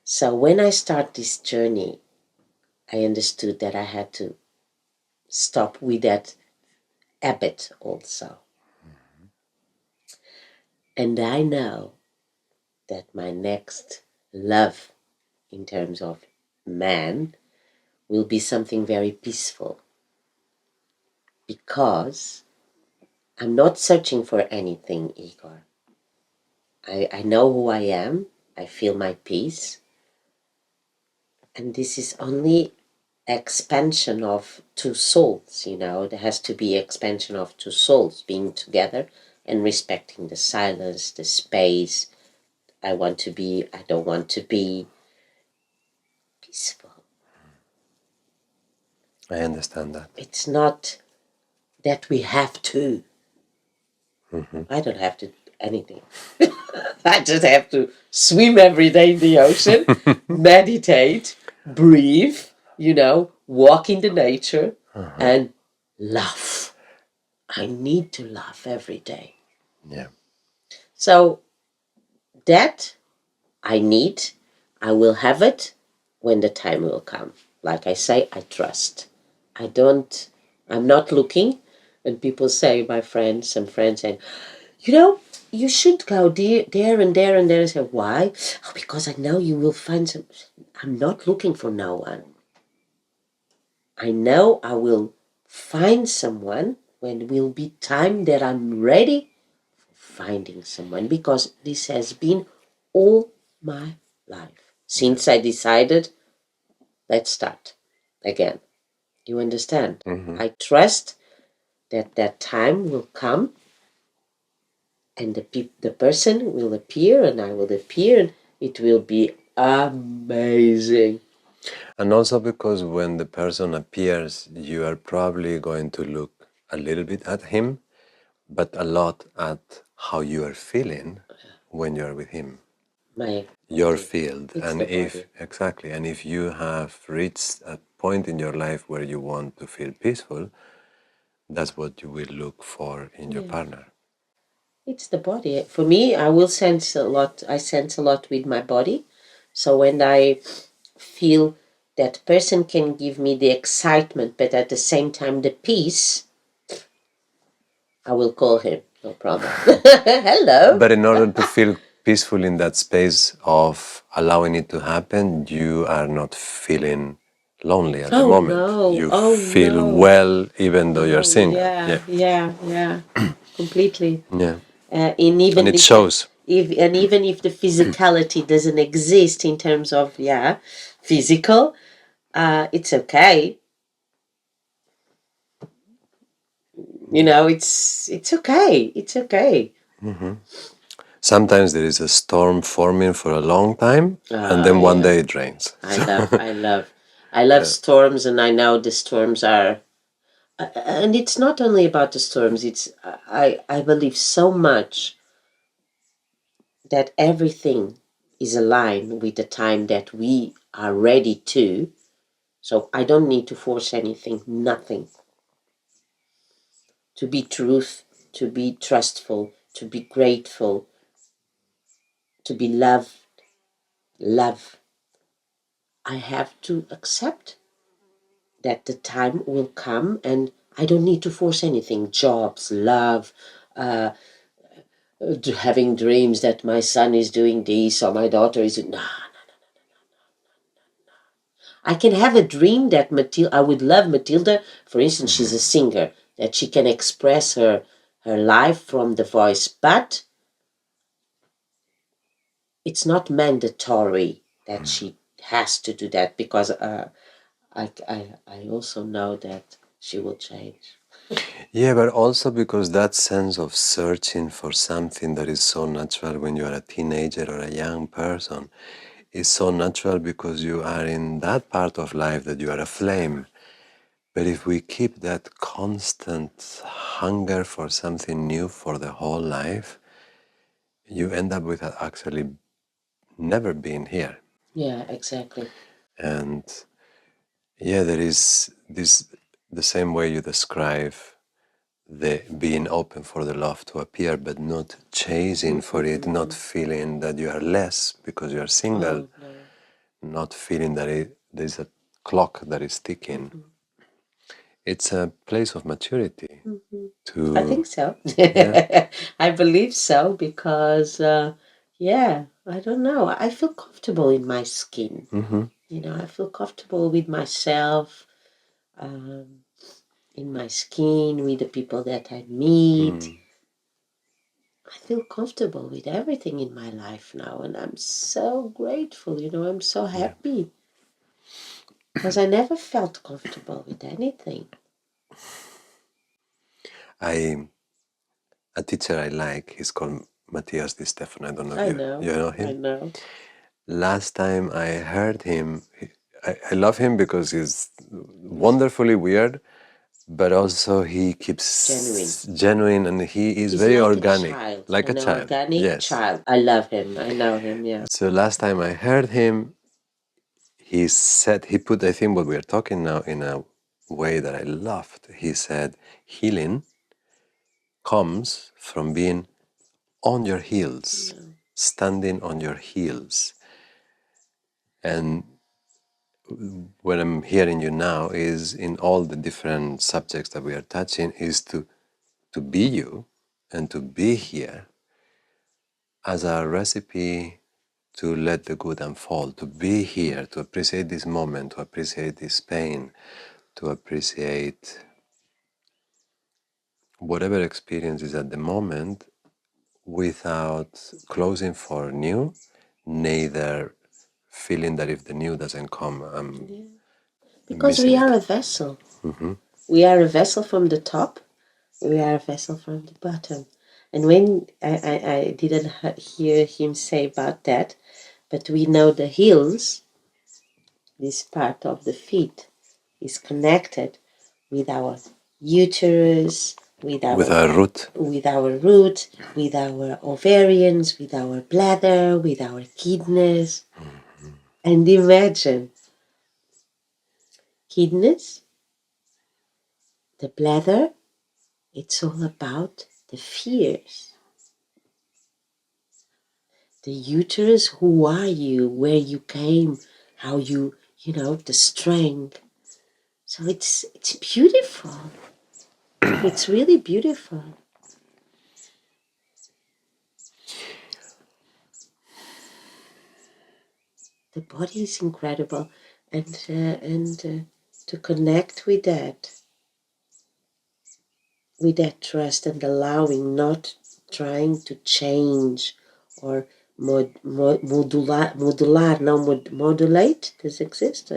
So when I start this journey, I understood that I had to stop with that habit also. And I know that my next love in terms of man will be something very peaceful because I'm not searching for anything, Igor. I know who I am. I feel my peace. And this is only expansion of two souls, there has to be expansion of two souls being together and respecting the silence, the space, I don't want to be peaceful. I understand that. It's not that we have to. I don't have to do anything. I just have to swim every day in the ocean, meditate, breathe, walk in the nature, and laugh. I need to laugh every day. Yeah. So that I need, I will have it when the time will come. Like I say, I trust. I'm not looking. And people say, my friends, some friends say, you should go there and there and there. I say, why? Oh, because I know you will find some. I'm not looking for no one. I know I will find someone when it will be time that I'm ready for finding someone, because this has been all my life. Since I decided, let's start again. You understand? I trust that time will come and the person will appear and I will appear and it will be amazing. And also because when the person appears, you are probably going to look a little bit at him, but a lot at how you are feeling when you are with him. Your field. It's And the if body. exactly, and if you have reached a point in your life where you want to feel peaceful, that's what you will look for in your partner. It's the body. For me, I will sense a lot. I sense a lot with my body. So when I feel that person can give me the excitement, but at the same time the peace, I will call him. No problem. Hello. But in order to feel peaceful in that space of allowing it to happen, you are not feeling lonely at the Oh moment. no. You Oh feel no. well even though you're Oh single. yeah. Yeah. Yeah. Completely. Yeah. And And even it if shows. even if the physicality doesn't exist in terms of physical, it's okay. It's okay. It's okay. Sometimes there is a storm forming for a long time and then one Yeah. day it rains. I love storms, and I know the storms are. And it's not only about the storms. I believe so much that everything is aligned with the time that we are ready to. So I don't need to force anything, nothing. To be truth, to be trustful, to be grateful, to be love. I have to accept that the time will come and I don't need to force anything. Jobs, love, uh, having dreams that my son is doing this or my daughter is. No. I can have a dream that Matilda, I would love Matilda, for instance, she's a singer, that she can express her life from the voice, but it's not mandatory that she has to do that, because I also know that she will change. Yeah, but also because that sense of searching for something that is so natural when you are a teenager or a young person is so natural because you are in that part of life that you are a flame. But if we keep that constant hunger for something new for the whole life, you end up with actually never being here. Yeah, exactly. And yeah, there is this the same way you describe the being open for the love to appear, but not chasing for it, not feeling that you are less because you are single, Oh, no. not feeling that there's a clock that is ticking. It's a place of maturity I to, think so. yeah. I believe so because, I don't know. I feel comfortable in my skin. I feel comfortable with myself, um, in my skin, with the people that I meet. I feel comfortable with everything in my life now, and I'm so grateful. I'm so happy because I never felt comfortable with anything. I A teacher I like, he's called Matthias Di Stefano. I don't know I if know. you know I him. know. Last time I heard him, I love him because he's wonderfully weird, but also he Genuine. keeps genuine and he is He's very like organic, a child, like a an child. organic Yes. child. I love him. I know him. Yeah. So last time I heard him, he said, he put, I think, what we are talking now in a way that I loved. He said, healing comes from being on your heels, standing on your heels. And what I'm hearing you now is in all the different subjects that we are touching is to be you and to be here as a recipe to let the good unfold, to be here, to appreciate this moment, to appreciate this pain, to appreciate whatever experience is at the moment without closing for new, neither feeling that if the new doesn't come, I'm Because missing we are it. a vessel. We are a vessel from the top. We are a vessel from the bottom. And when I didn't hear him say about that, but we know the heels, this part of the feet, is connected with our uterus, with With our a root. with our root, with our ovarians, with our bladder, with our kidneys. And imagine kidneys, the bladder, it's all about the fears. The uterus, who are you, where you came, how the strength. So it's beautiful. It's really beautiful. The body is incredible, and to connect with that trust and allowing, not trying to change or modulate. Does exist?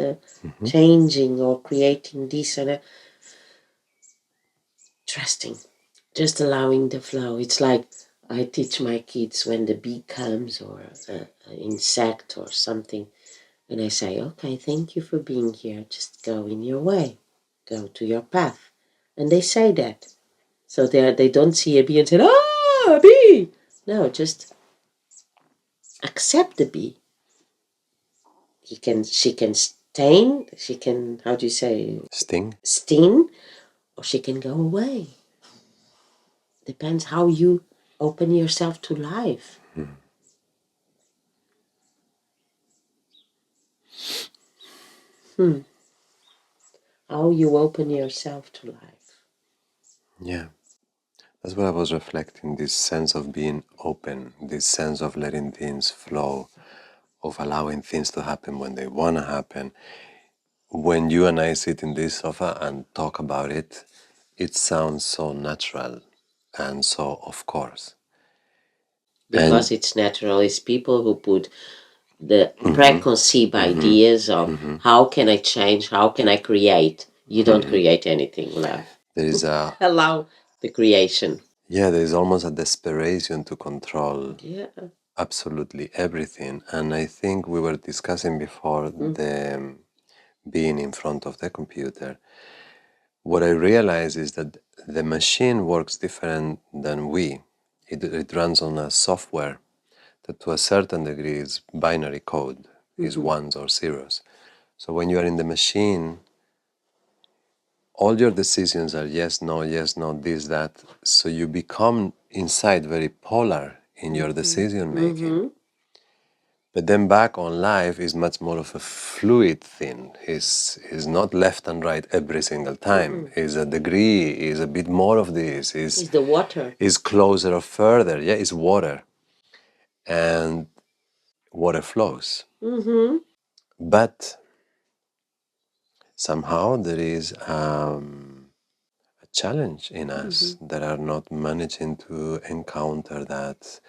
Changing or creating this and trusting, just allowing the flow. It's like I teach my kids when the bee comes or an insect or something, and I say, okay, thank you for being here. Just go in your way, go to your path, and they say that. So they don't see a bee and say, a bee. No, just accept the bee. She can sting. She can, how do you say, sting, or she can go away. Depends how you open yourself to life. How you open yourself to life. Yeah. That's what I was reflecting, this sense of being open, this sense of letting things flow, of allowing things to happen when they want to happen. When you and I sit in this sofa and talk about it, it sounds so natural and so of course. Because it's natural. It's people who put the preconceived ideas of how can I change, how can I create. You don't create anything, love. There is a Allow the creation. there is almost a desperation to control Yeah. absolutely everything. And I think we were discussing before the being in front of the computer. What I realize is that the machine works different than we. It runs on a software that to a certain degree is binary code, is ones or zeros. So when you are in the machine, all your decisions are yes, no, this, that. So you become inside very polar in your decision making. But then back on life is much more of a fluid thing. Is not left and right every single time. Is a degree, is a bit more of this, It's the water. is closer or further. Yeah, it's water. And water flows. But somehow there is a challenge in us that are not managing to encounter that.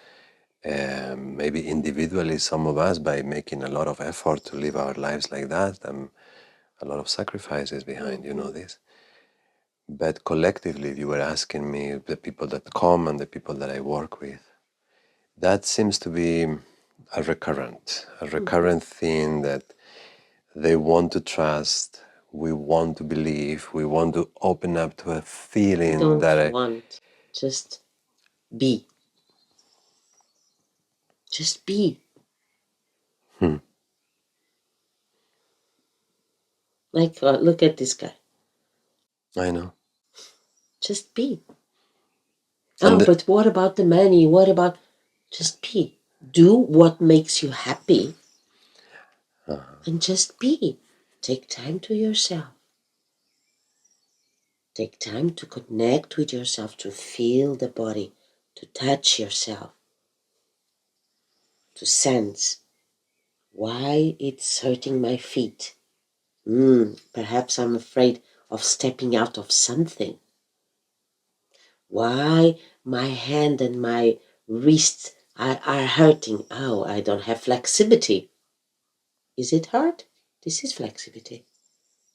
Maybe individually, some of us, by making a lot of effort to live our lives like that, and a lot of sacrifices behind, this. But collectively, if you were asking me, the people that come and the people that I work with, that seems to be a recurrent thing that they want to trust, we want to believe, we want to open up to a feeling Don't that want, just be. Just be. Like, look at this guy. I know. Just be. And Oh, but what about the money? What about... Just be. Do what makes you happy and just be. Take time to yourself. Take time to connect with yourself, to feel the body, to touch yourself, to sense why it's hurting my feet. Perhaps I'm afraid of stepping out of something. Why my hand and my wrist are hurting. Oh, I don't have flexibility. Is it hard? This is flexibility.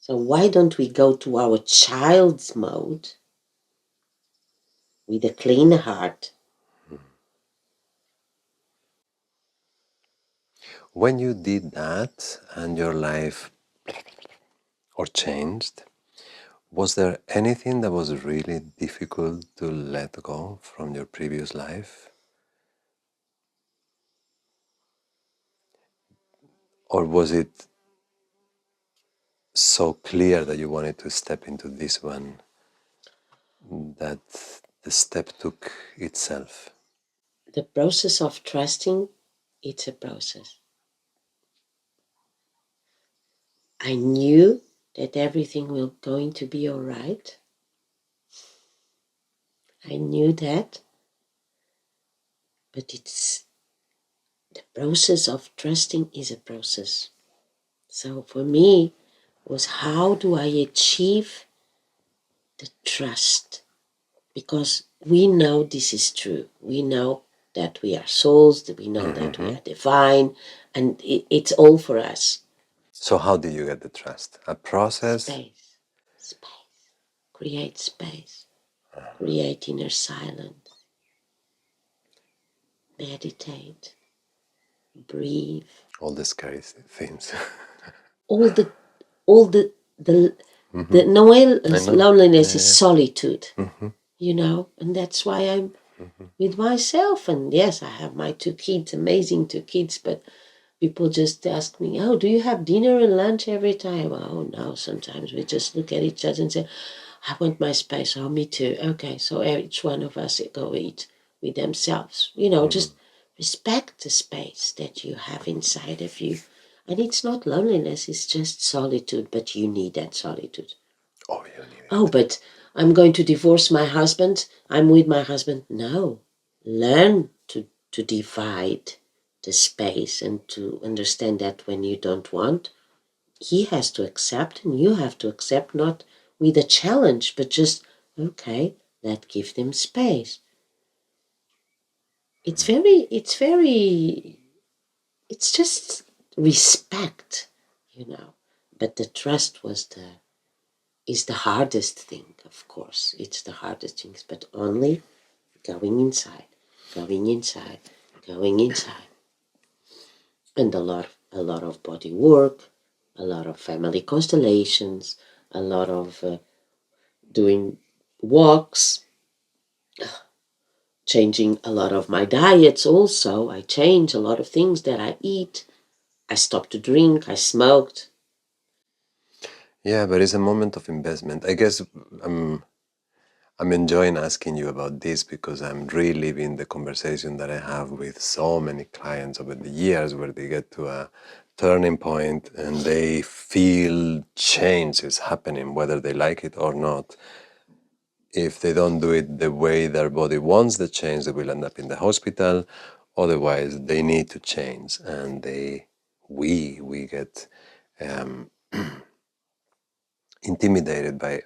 So why don't we go to our child's mode with a clean heart? when you did that and your life or changed, was there anything that was really difficult to let go from your previous life? Or was it so clear that you wanted to step into this one that the step took itself? The process of trusting, it's a process. I knew that everything was going to be all right. I knew that. But it's the process of trusting is a process. So for me, was how do I achieve the trust? Because we know this is true. We know that we are souls, that we know that we are divine, and it's all for us. So how did you get the trust? A process? Space, space, create space, create inner silence, meditate, breathe. All the scary things. All the all the I know. loneliness is Yeah, solitude, yeah. and that's why I'm with myself. And yes, I have my two kids, amazing two kids, but people just ask me, oh, do you have dinner and lunch every time? Oh, no, sometimes we just look at each other and say, I want my space. Oh, me too. Okay, so each one of us go eat with themselves. Just respect the space that you have inside of you. And it's not loneliness, it's just solitude, but you need that solitude. Oh, you need Oh, it. but I'm going to divorce my husband. I'm with my husband. No. Learn to divide the space and to understand that when you don't want, he has to accept and you have to accept, not with a challenge, but just, okay, let's give them space. It's just respect, you know. But the trust is the hardest thing, of course. It's the hardest things, but only going inside, going inside, going inside. And a lot of body work, a lot of family constellations, a lot of doing walks, changing a lot of my diets also. I change a lot of things that I eat. I stopped to drink, I smoked. Yeah, but it's a moment of investment. I guess I'm enjoying asking you about this because I'm reliving the conversation that I have with so many clients over the years where they get to a turning point and they feel change is happening, whether they like it or not. If they don't do it the way their body wants the change, they will end up in the hospital. Otherwise, they need to change, and we get um, intimidated by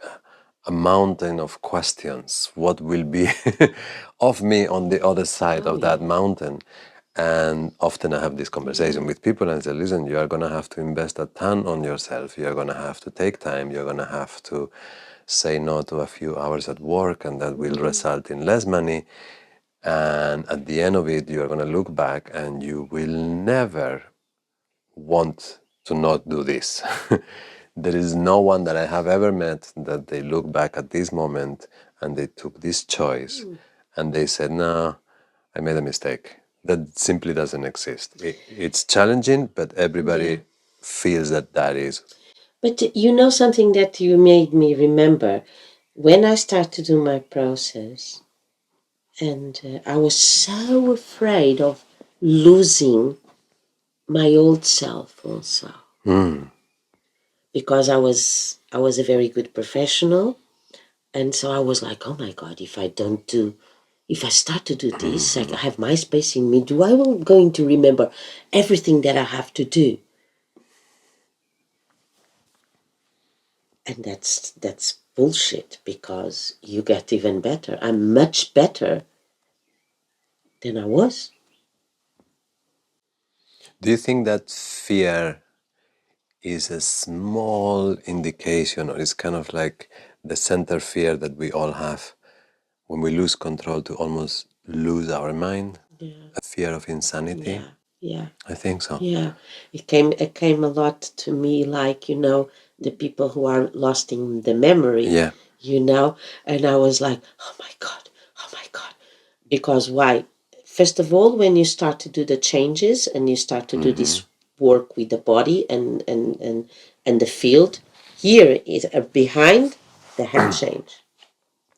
a mountain of questions. What will be of me on the other side Oh, of that yeah. mountain? And often I have this conversation with people and say, listen, you are going to have to invest a ton on yourself. You are going to have to take time. You're going to have to say no to a few hours at work, and that will result in less money. And at the end of it, you are going to look back and you will never want to not do this. There is no one that I have ever met that they look back at this moment and they took this choice and they said, no, I made a mistake. That simply doesn't exist. It's challenging, but everybody feels that that is. But you know something that you made me remember? When I started to do my process, and I was so afraid of losing my old self also. Because I was a very good professional, and so I was like, oh my God, if I start to do this, like I have my space in me, do I going to remember everything that I have to do? And that's bullshit, because you get even better. I'm much better than I was. Do you think that fear is a small indication, or it's kind of like the center fear that we all have when we lose control to almost lose our mind? Yeah, A fear of insanity? yeah. I think so. Yeah, it came a lot to me, like, the people who are lost in the memory, Yeah. And I was like, oh my God. Because why? First of all, when you start to do the changes and you start to do this work with the body and the field, here is behind the head change,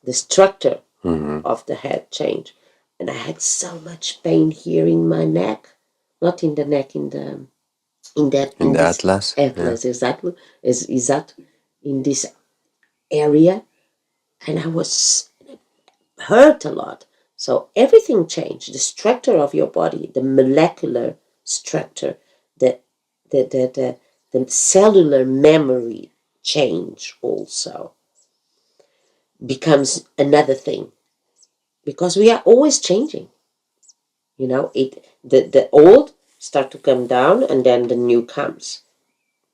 the structure of the head change. And I had so much pain here in my neck, not in the neck, In in the this Atlas? Yeah. atlas, exactly, is that in this area, and I was hurt a lot. So everything changed. The structure of your body, the molecular structure, the the the the, the cellular memory change also becomes another thing, because we are always changing. The old start to come down and then the new comes.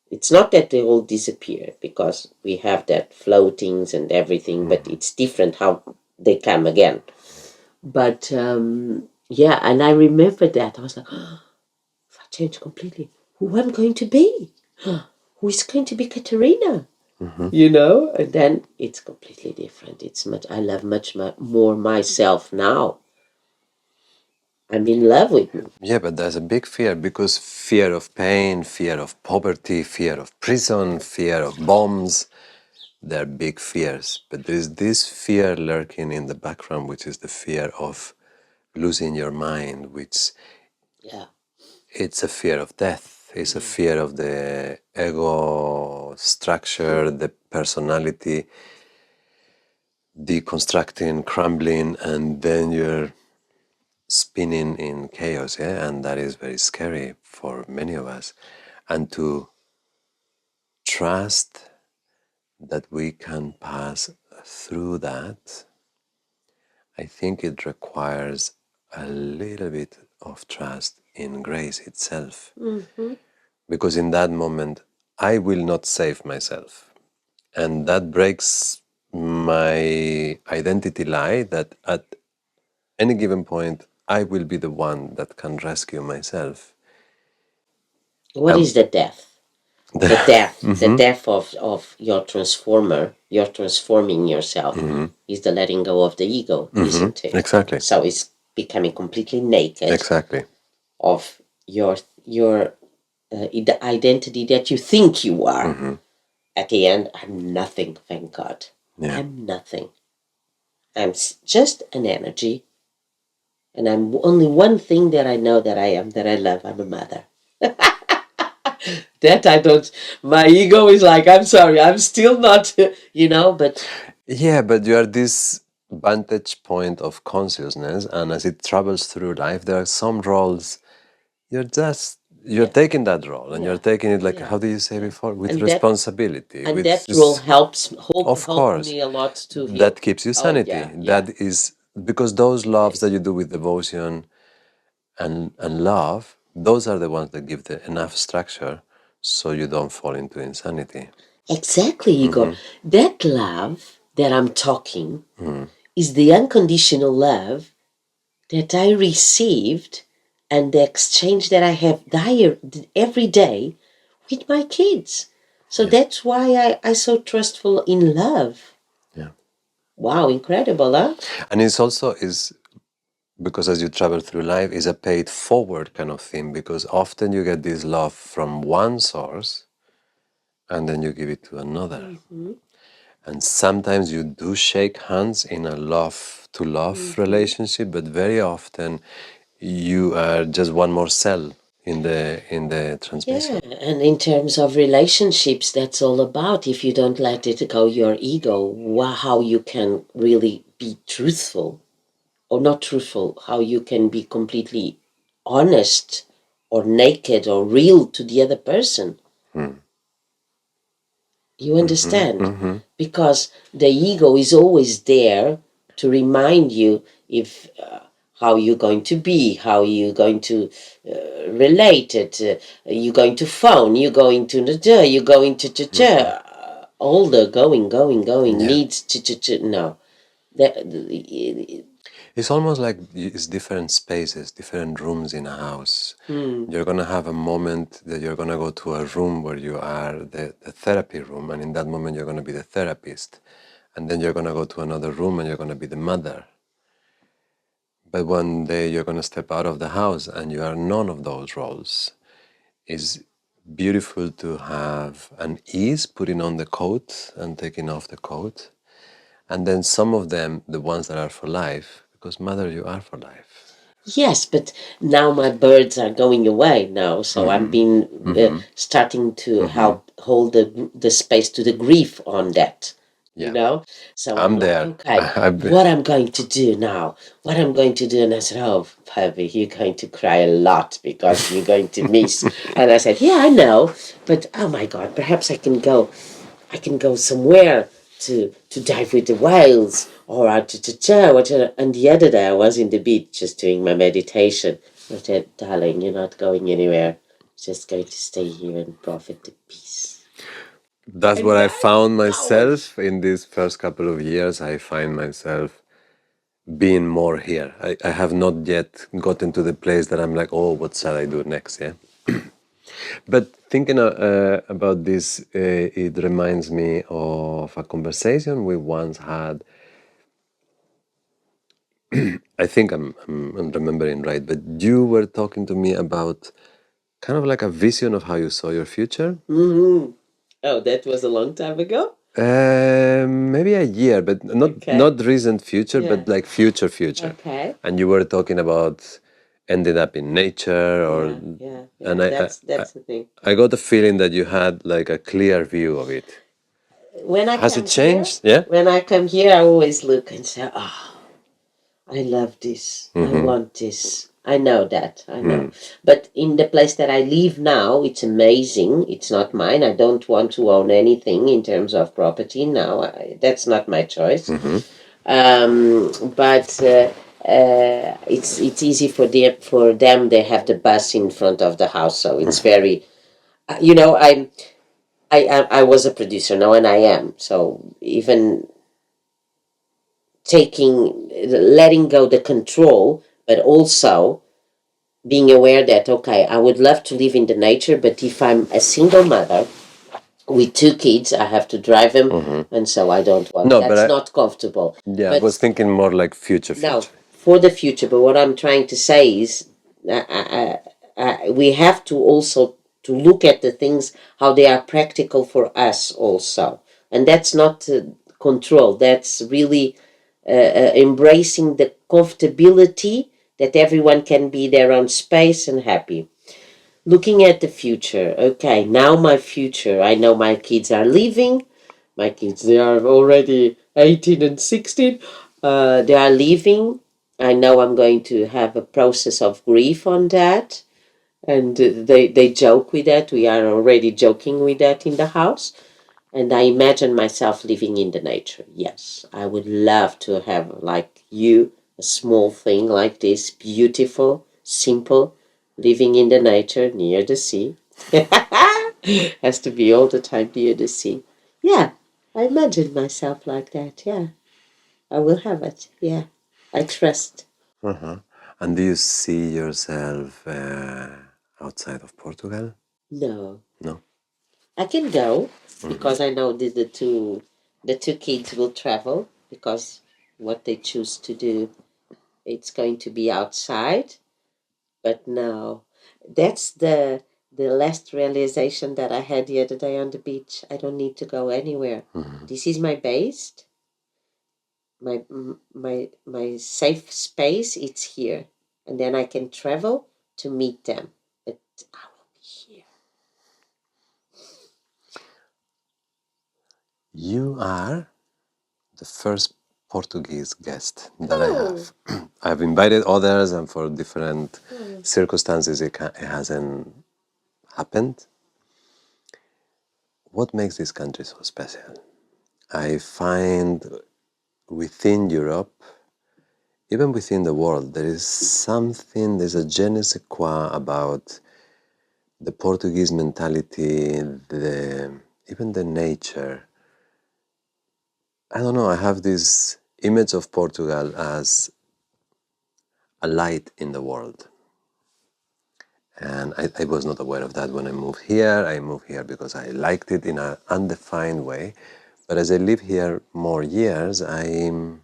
It's not that they all disappear, because we have that floatings and everything, but it's different how they come again. But yeah, and I remember that. I was like, oh, if I change completely, who am I going to be? Who is going to be Catarina? And then it's completely different. I love much more myself now. I'm in love with me. Yeah, but there's a big fear because fear of pain, fear of poverty, fear of prison, fear of bombs, they're big fears. But there's this fear lurking in the background, which is the fear of losing your mind, which Yeah. it's a fear of death. It's a fear of the ego structure, the personality deconstructing, crumbling, and then you're spinning in chaos, yeah, and that is very scary for many of us. And to trust that we can pass through that, I think it requires a little bit of trust in grace itself. Because in that moment, I will not save myself. And that breaks my identity lie that at any given point, I will be the one that can rescue myself. What is the death? The death of your transformer, you're transforming yourself, is the letting go of the ego, isn't it? Exactly. So it's becoming completely naked Exactly. of your the identity that you think you are. At the end, I'm nothing, thank God. Yeah. I'm nothing. I'm just an energy, and I'm only one thing that I know that I am, that I love. I'm a mother. That I don't. My ego is like, I'm sorry, I'm still not, but Yeah, but you are this vantage point of consciousness, and as it travels through life, there are some roles you're taking that role, and you're taking it like, how do you say before, with and responsibility, with that role this, helps of help course, me a lot to heal. that keeps you Oh sanity. yeah, yeah. That is because those loves that you do with devotion and love, those are the ones that give the enough structure so you don't fall into insanity. Exactly, Igor. That love that I'm talking is the unconditional love that I received and the exchange that I have every day with my kids. So that's why I so trustful in love. Yeah. Wow, incredible, huh? And it's also is because as you travel through life is a paid forward kind of thing, because often you get this love from one source and then you give it to another. And sometimes you do shake hands in a love to love relationship, but very often you are just one more cell in the transmission. Yeah, and in terms of relationships, that's all about. If you don't let it go, your ego, how you can really be truthful or not truthful, how you can be completely honest or naked or real to the other person. You understand? Because the ego is always there to remind you if how you're going to be, how you're going to relate it. You're going to phone, you're going to you're going to all the going Yeah. needs no. That, It's almost like it's different spaces, different rooms in a house. You're going to have a moment that you're going to go to a room where you are the therapy room, and in that moment you're going to be the therapist. And then you're going to go to another room and you're going to be the mother. But one day you're going to step out of the house and you are none of those roles. It's beautiful to have an ease putting on the coat and taking off the coat. And then some of them, the ones that are for life, because mother, you are for life. yes, but now my birds are going away now, so I'm been starting to help hold the space to the grief on that. You Yeah, know, so I'm I'm like, there. okay, what I'm going to do now? What I'm going to do? And I said, oh, Pubby, you're going to cry a lot because you're going to miss. And I said, yeah, I know, but oh my God, perhaps I can go somewhere to dive with the whales or whatever. And the other day I was in the beach just doing my meditation. I said, darling, you're not going anywhere. Just going to stay here and profit the peace. That's And what I that's found ours. myself in these first couple of years. I find myself being more here. I have not yet gotten to the place that I'm like, oh, what shall I do next? Yeah. But thinking about this, it reminds me of a conversation we once had. I think I'm remembering right, but you were talking to me about kind of like a vision of how you saw your future. Mm-hmm. Oh, that was a long time ago? Maybe a year, but Okay. not recent future, Yeah. but like future. Okay. And you were talking about ending up in nature, or Yeah, yeah, and yeah. That's the thing. I got the feeling that you had like a clear view of it. When I Has it come here, changed? Yeah. I always look and say, "Oh, I love this. I Mm-hmm. want this." I know that. I know. But in the place that I live now, it's amazing. It's not mine. I don't want to own anything in terms of property now. That's not my choice. Mm-hmm. But it's easy for them. They have the bus in front of the house, so it's very. You know, I was a producer now, and I am. So even letting go the control, but also being aware that okay, I would love to live in the nature, but if I'm a single mother with two kids, I have to drive them, and so I don't want. No, but That's not comfortable. yeah, I was But thinking more like no, future. for the future. But what I'm trying to say is, we have to also to look at the things how they are practical for us also, and that's not control. That's really embracing the comfortability that everyone can be their own space and happy. Looking at the future, okay, now my future, I know my kids are leaving. My kids, they are already 18 and 16. They are leaving. I know I'm going to have a process of grief on that. And they joke with that. We are already joking with that in the house. And I imagine myself living in the nature. Yes, I would love to have, like you, a small thing like this, beautiful, simple, living in the nature near the sea. Has to be all the time near the sea. Yeah, I imagine myself like that. Yeah, I will have it. Yeah, I trust. Uh-huh. And do you see yourself outside of Portugal? No, No. I can go because I know the two kids will travel because what they choose to do, it's going to be outside. But no, that's the last realization that I had the other day on the beach. I don't need to go anywhere. This is my base, my safe space. It's here, and then I can travel to meet them. But I will be here. You are the first Portuguese guest that I have. I've invited others, and for different circumstances, it hasn't happened. What makes this country so special? I find within Europe, even within the world, there is something, there's a je ne sais quoi about the Portuguese mentality, even the nature. I don't know, I have this image of Portugal as a light in the world. And I was not aware of that when I moved here. I moved here because I liked it in an undefined way. But as I live here more years, I'm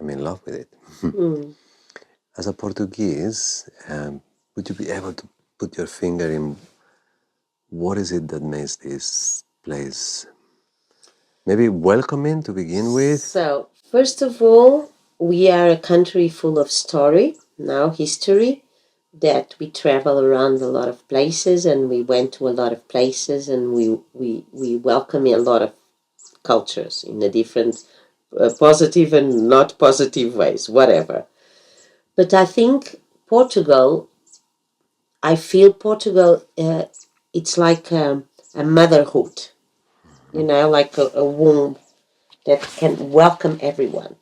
in love with it. As a Portuguese, would you be able to put your finger in what is it that makes this place maybe welcoming to begin with? So, first of all, we are a country full of story, now history, that we travel around a lot of places and we went to a lot of places and we welcome a lot of cultures in a different positive and not positive ways, whatever. But I think Portugal, I feel Portugal, it's like a motherhood, like a womb that can welcome everyone.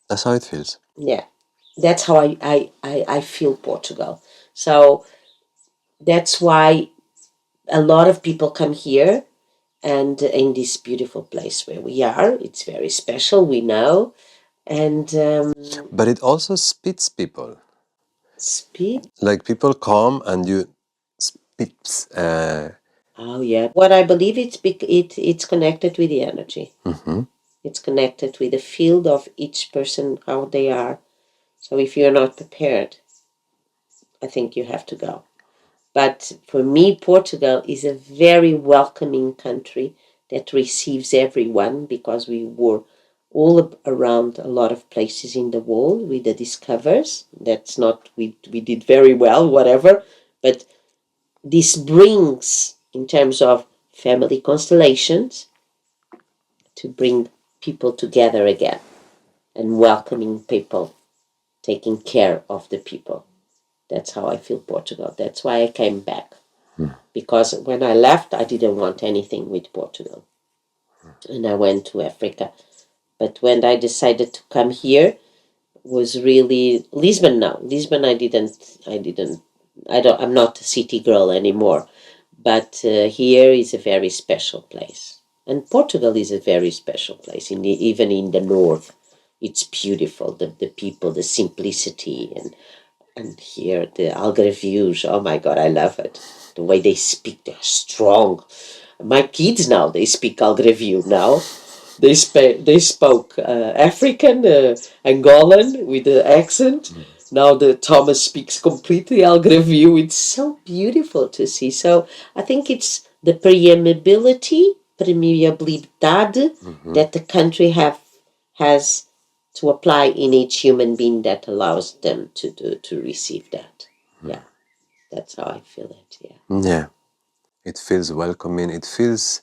That's how it feels. Yeah, that's how I feel Portugal. So that's why a lot of people come here and in this beautiful place where we are. It's very special, we know. And But it also spits people. speed. Like people come and you spits. Oh yeah. What I believe it's connected with the energy. It's connected with the field of each person, how they are. So if you're not prepared, I think you have to go. But for me, Portugal is a very welcoming country that receives everyone because we were all around a lot of places in the world with the discovers. That's not, we did very well, whatever. But this brings, in terms of family constellations, to bring people together again and welcoming people, taking care of the people. That's how I feel Portugal. That's why I came back. Because when I left, I didn't want anything with Portugal. And I went to Africa. But when I decided to come here, was really Lisbon now. Lisbon, I'm not a city girl anymore. But here is a very special place. And Portugal is a very special place, even in the north. It's beautiful, the people, the simplicity, and here the Algarvios. Oh my God, I love it. The way they speak, they're strong. My kids now, they speak Algarvio now. They spoke African, Angolan with the accent. Now the Thomas speaks completely Algarvio. It's so beautiful to see. So I think it's the permeabilidade that the country has to apply in each human being that allows them to receive that. Yeah, that's how I feel it. Yeah. Yeah, it feels welcoming. It feels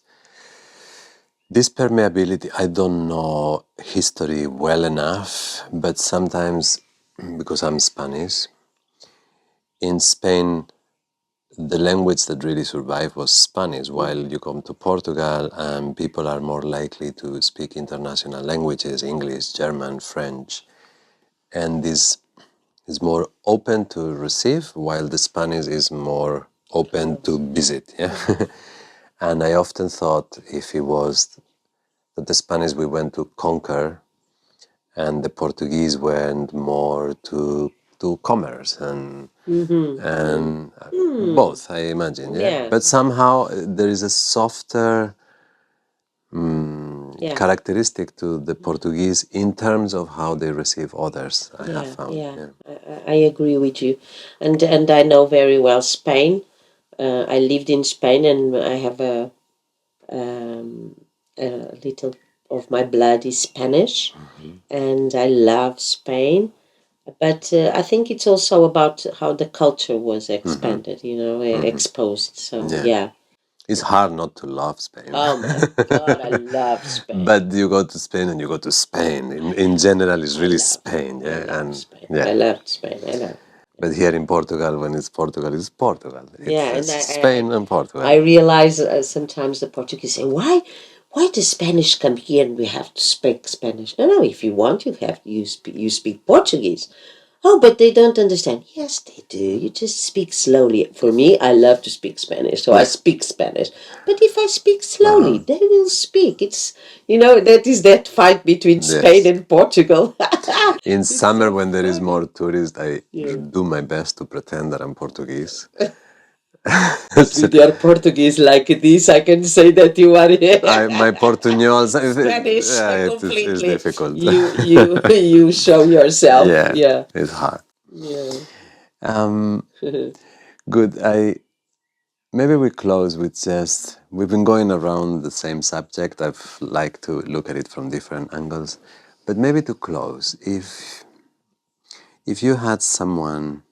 this permeability. I don't know history well enough, but sometimes because I'm Spanish, in Spain, the language that really survived was Spanish, while you come to Portugal and people are more likely to speak international languages, English, German, French, and this is more open to receive, while the Spanish is more open to visit. Yeah? And I often thought if it was that the Spanish we went to conquer, and the Portuguese went more to commerce and both, I imagine. Yeah. But somehow there is a softer characteristic to the Portuguese in terms of how they receive others. I have found. Yeah. I agree with you, and I know very well Spain. I lived in Spain, and I have a little of my blood is Spanish, and I love Spain. But I think it's also about how the culture was expanded, exposed. So yeah. It's hard not to love Spain. Oh my God, I love Spain. But you go to Spain and you go to Spain. In general, it's really Spain. I love Spain. Yeah. I love Spain. I love. But here in Portugal, when it's Portugal, it's Portugal. It's Spain and Portugal. I realize sometimes the Portuguese say, why the Spanish come here and we have to speak Spanish? No, if you want, you speak Portuguese. Oh, but they don't understand. Yes, they do. You just speak slowly. For me, I love to speak Spanish, so I speak Spanish. But if I speak slowly, they will speak. It's, that is that fight between Spain and Portugal. In summer, when there is more tourists, I do my best to pretend that I'm Portuguese. With your Portuguese like this, I can say that you are my Portuñol Spanish completely. It's difficult. You show yourself. Yeah. It's hard. Yeah. Good. Maybe we close with just, we've been going around the same subject. I've liked to look at it from different angles. But maybe to close, if you had someone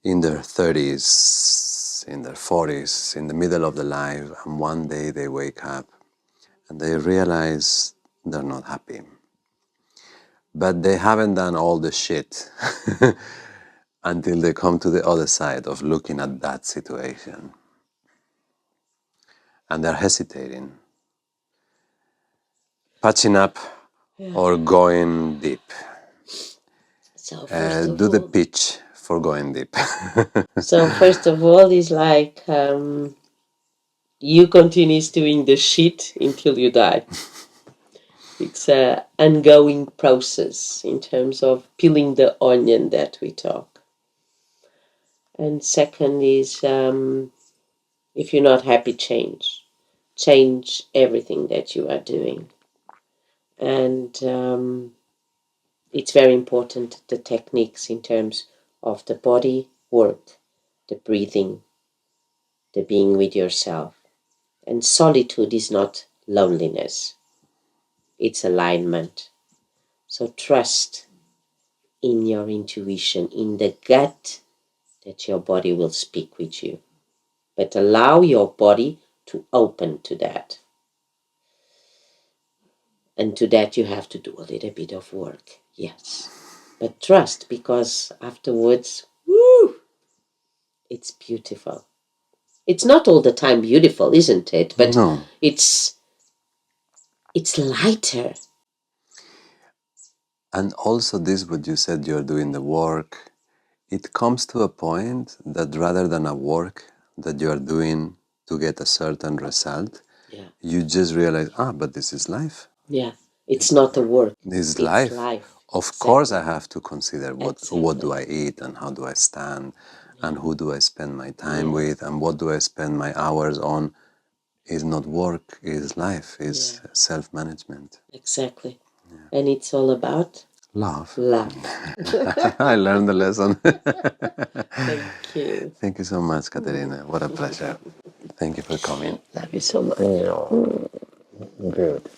in their 30s, in their 40s, in the middle of the life, and one day they wake up and they realize they're not happy, but they haven't done all the shit until they come to the other side of looking at that situation. And they're hesitating, patching up or going deep. So Do the pitch for going deep. So first of all, it's like you continue doing the shit until you die. It's an ongoing process in terms of peeling the onion that we talk. And second is, if you're not happy, change everything that you are doing. And it's very important, the techniques in terms of the body work, the breathing, the being with yourself. And solitude is not loneliness, it's alignment. So trust in your intuition, in the gut that your body will speak with you. But allow your body to open to that. And to that you have to do a little bit of work, yes. But trust, because afterwards, it's beautiful. It's not all the time beautiful, isn't it? But no. It's lighter. And also this, what you said, you're doing the work, it comes to a point that rather than a work that you are doing to get a certain result, you just realize, but this is life. Yeah, it's not a work. It's life. Of course I have to consider what do I eat and how do I stand and who do I spend my time with and what do I spend my hours on. It's not work, it's life, it's self-management. Exactly. And it's all about love. I learned the lesson. Thank you. Thank you so much, Catarina. What a pleasure. Thank you for coming. Love you so much. Good.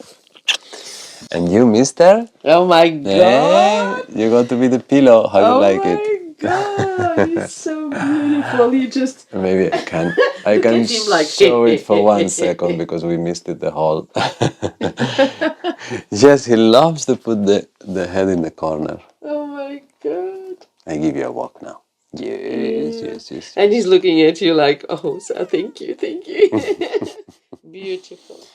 And you, mister? Oh my God! You got to be the pillow. How you like it? Oh my God! It's so beautiful. You just maybe I can show it for 1 second because we missed it the whole. Yes, he loves to put the head in the corner. Oh my God! I give you a walk now. Yes. And he's looking at you like, oh, so thank you. Beautiful.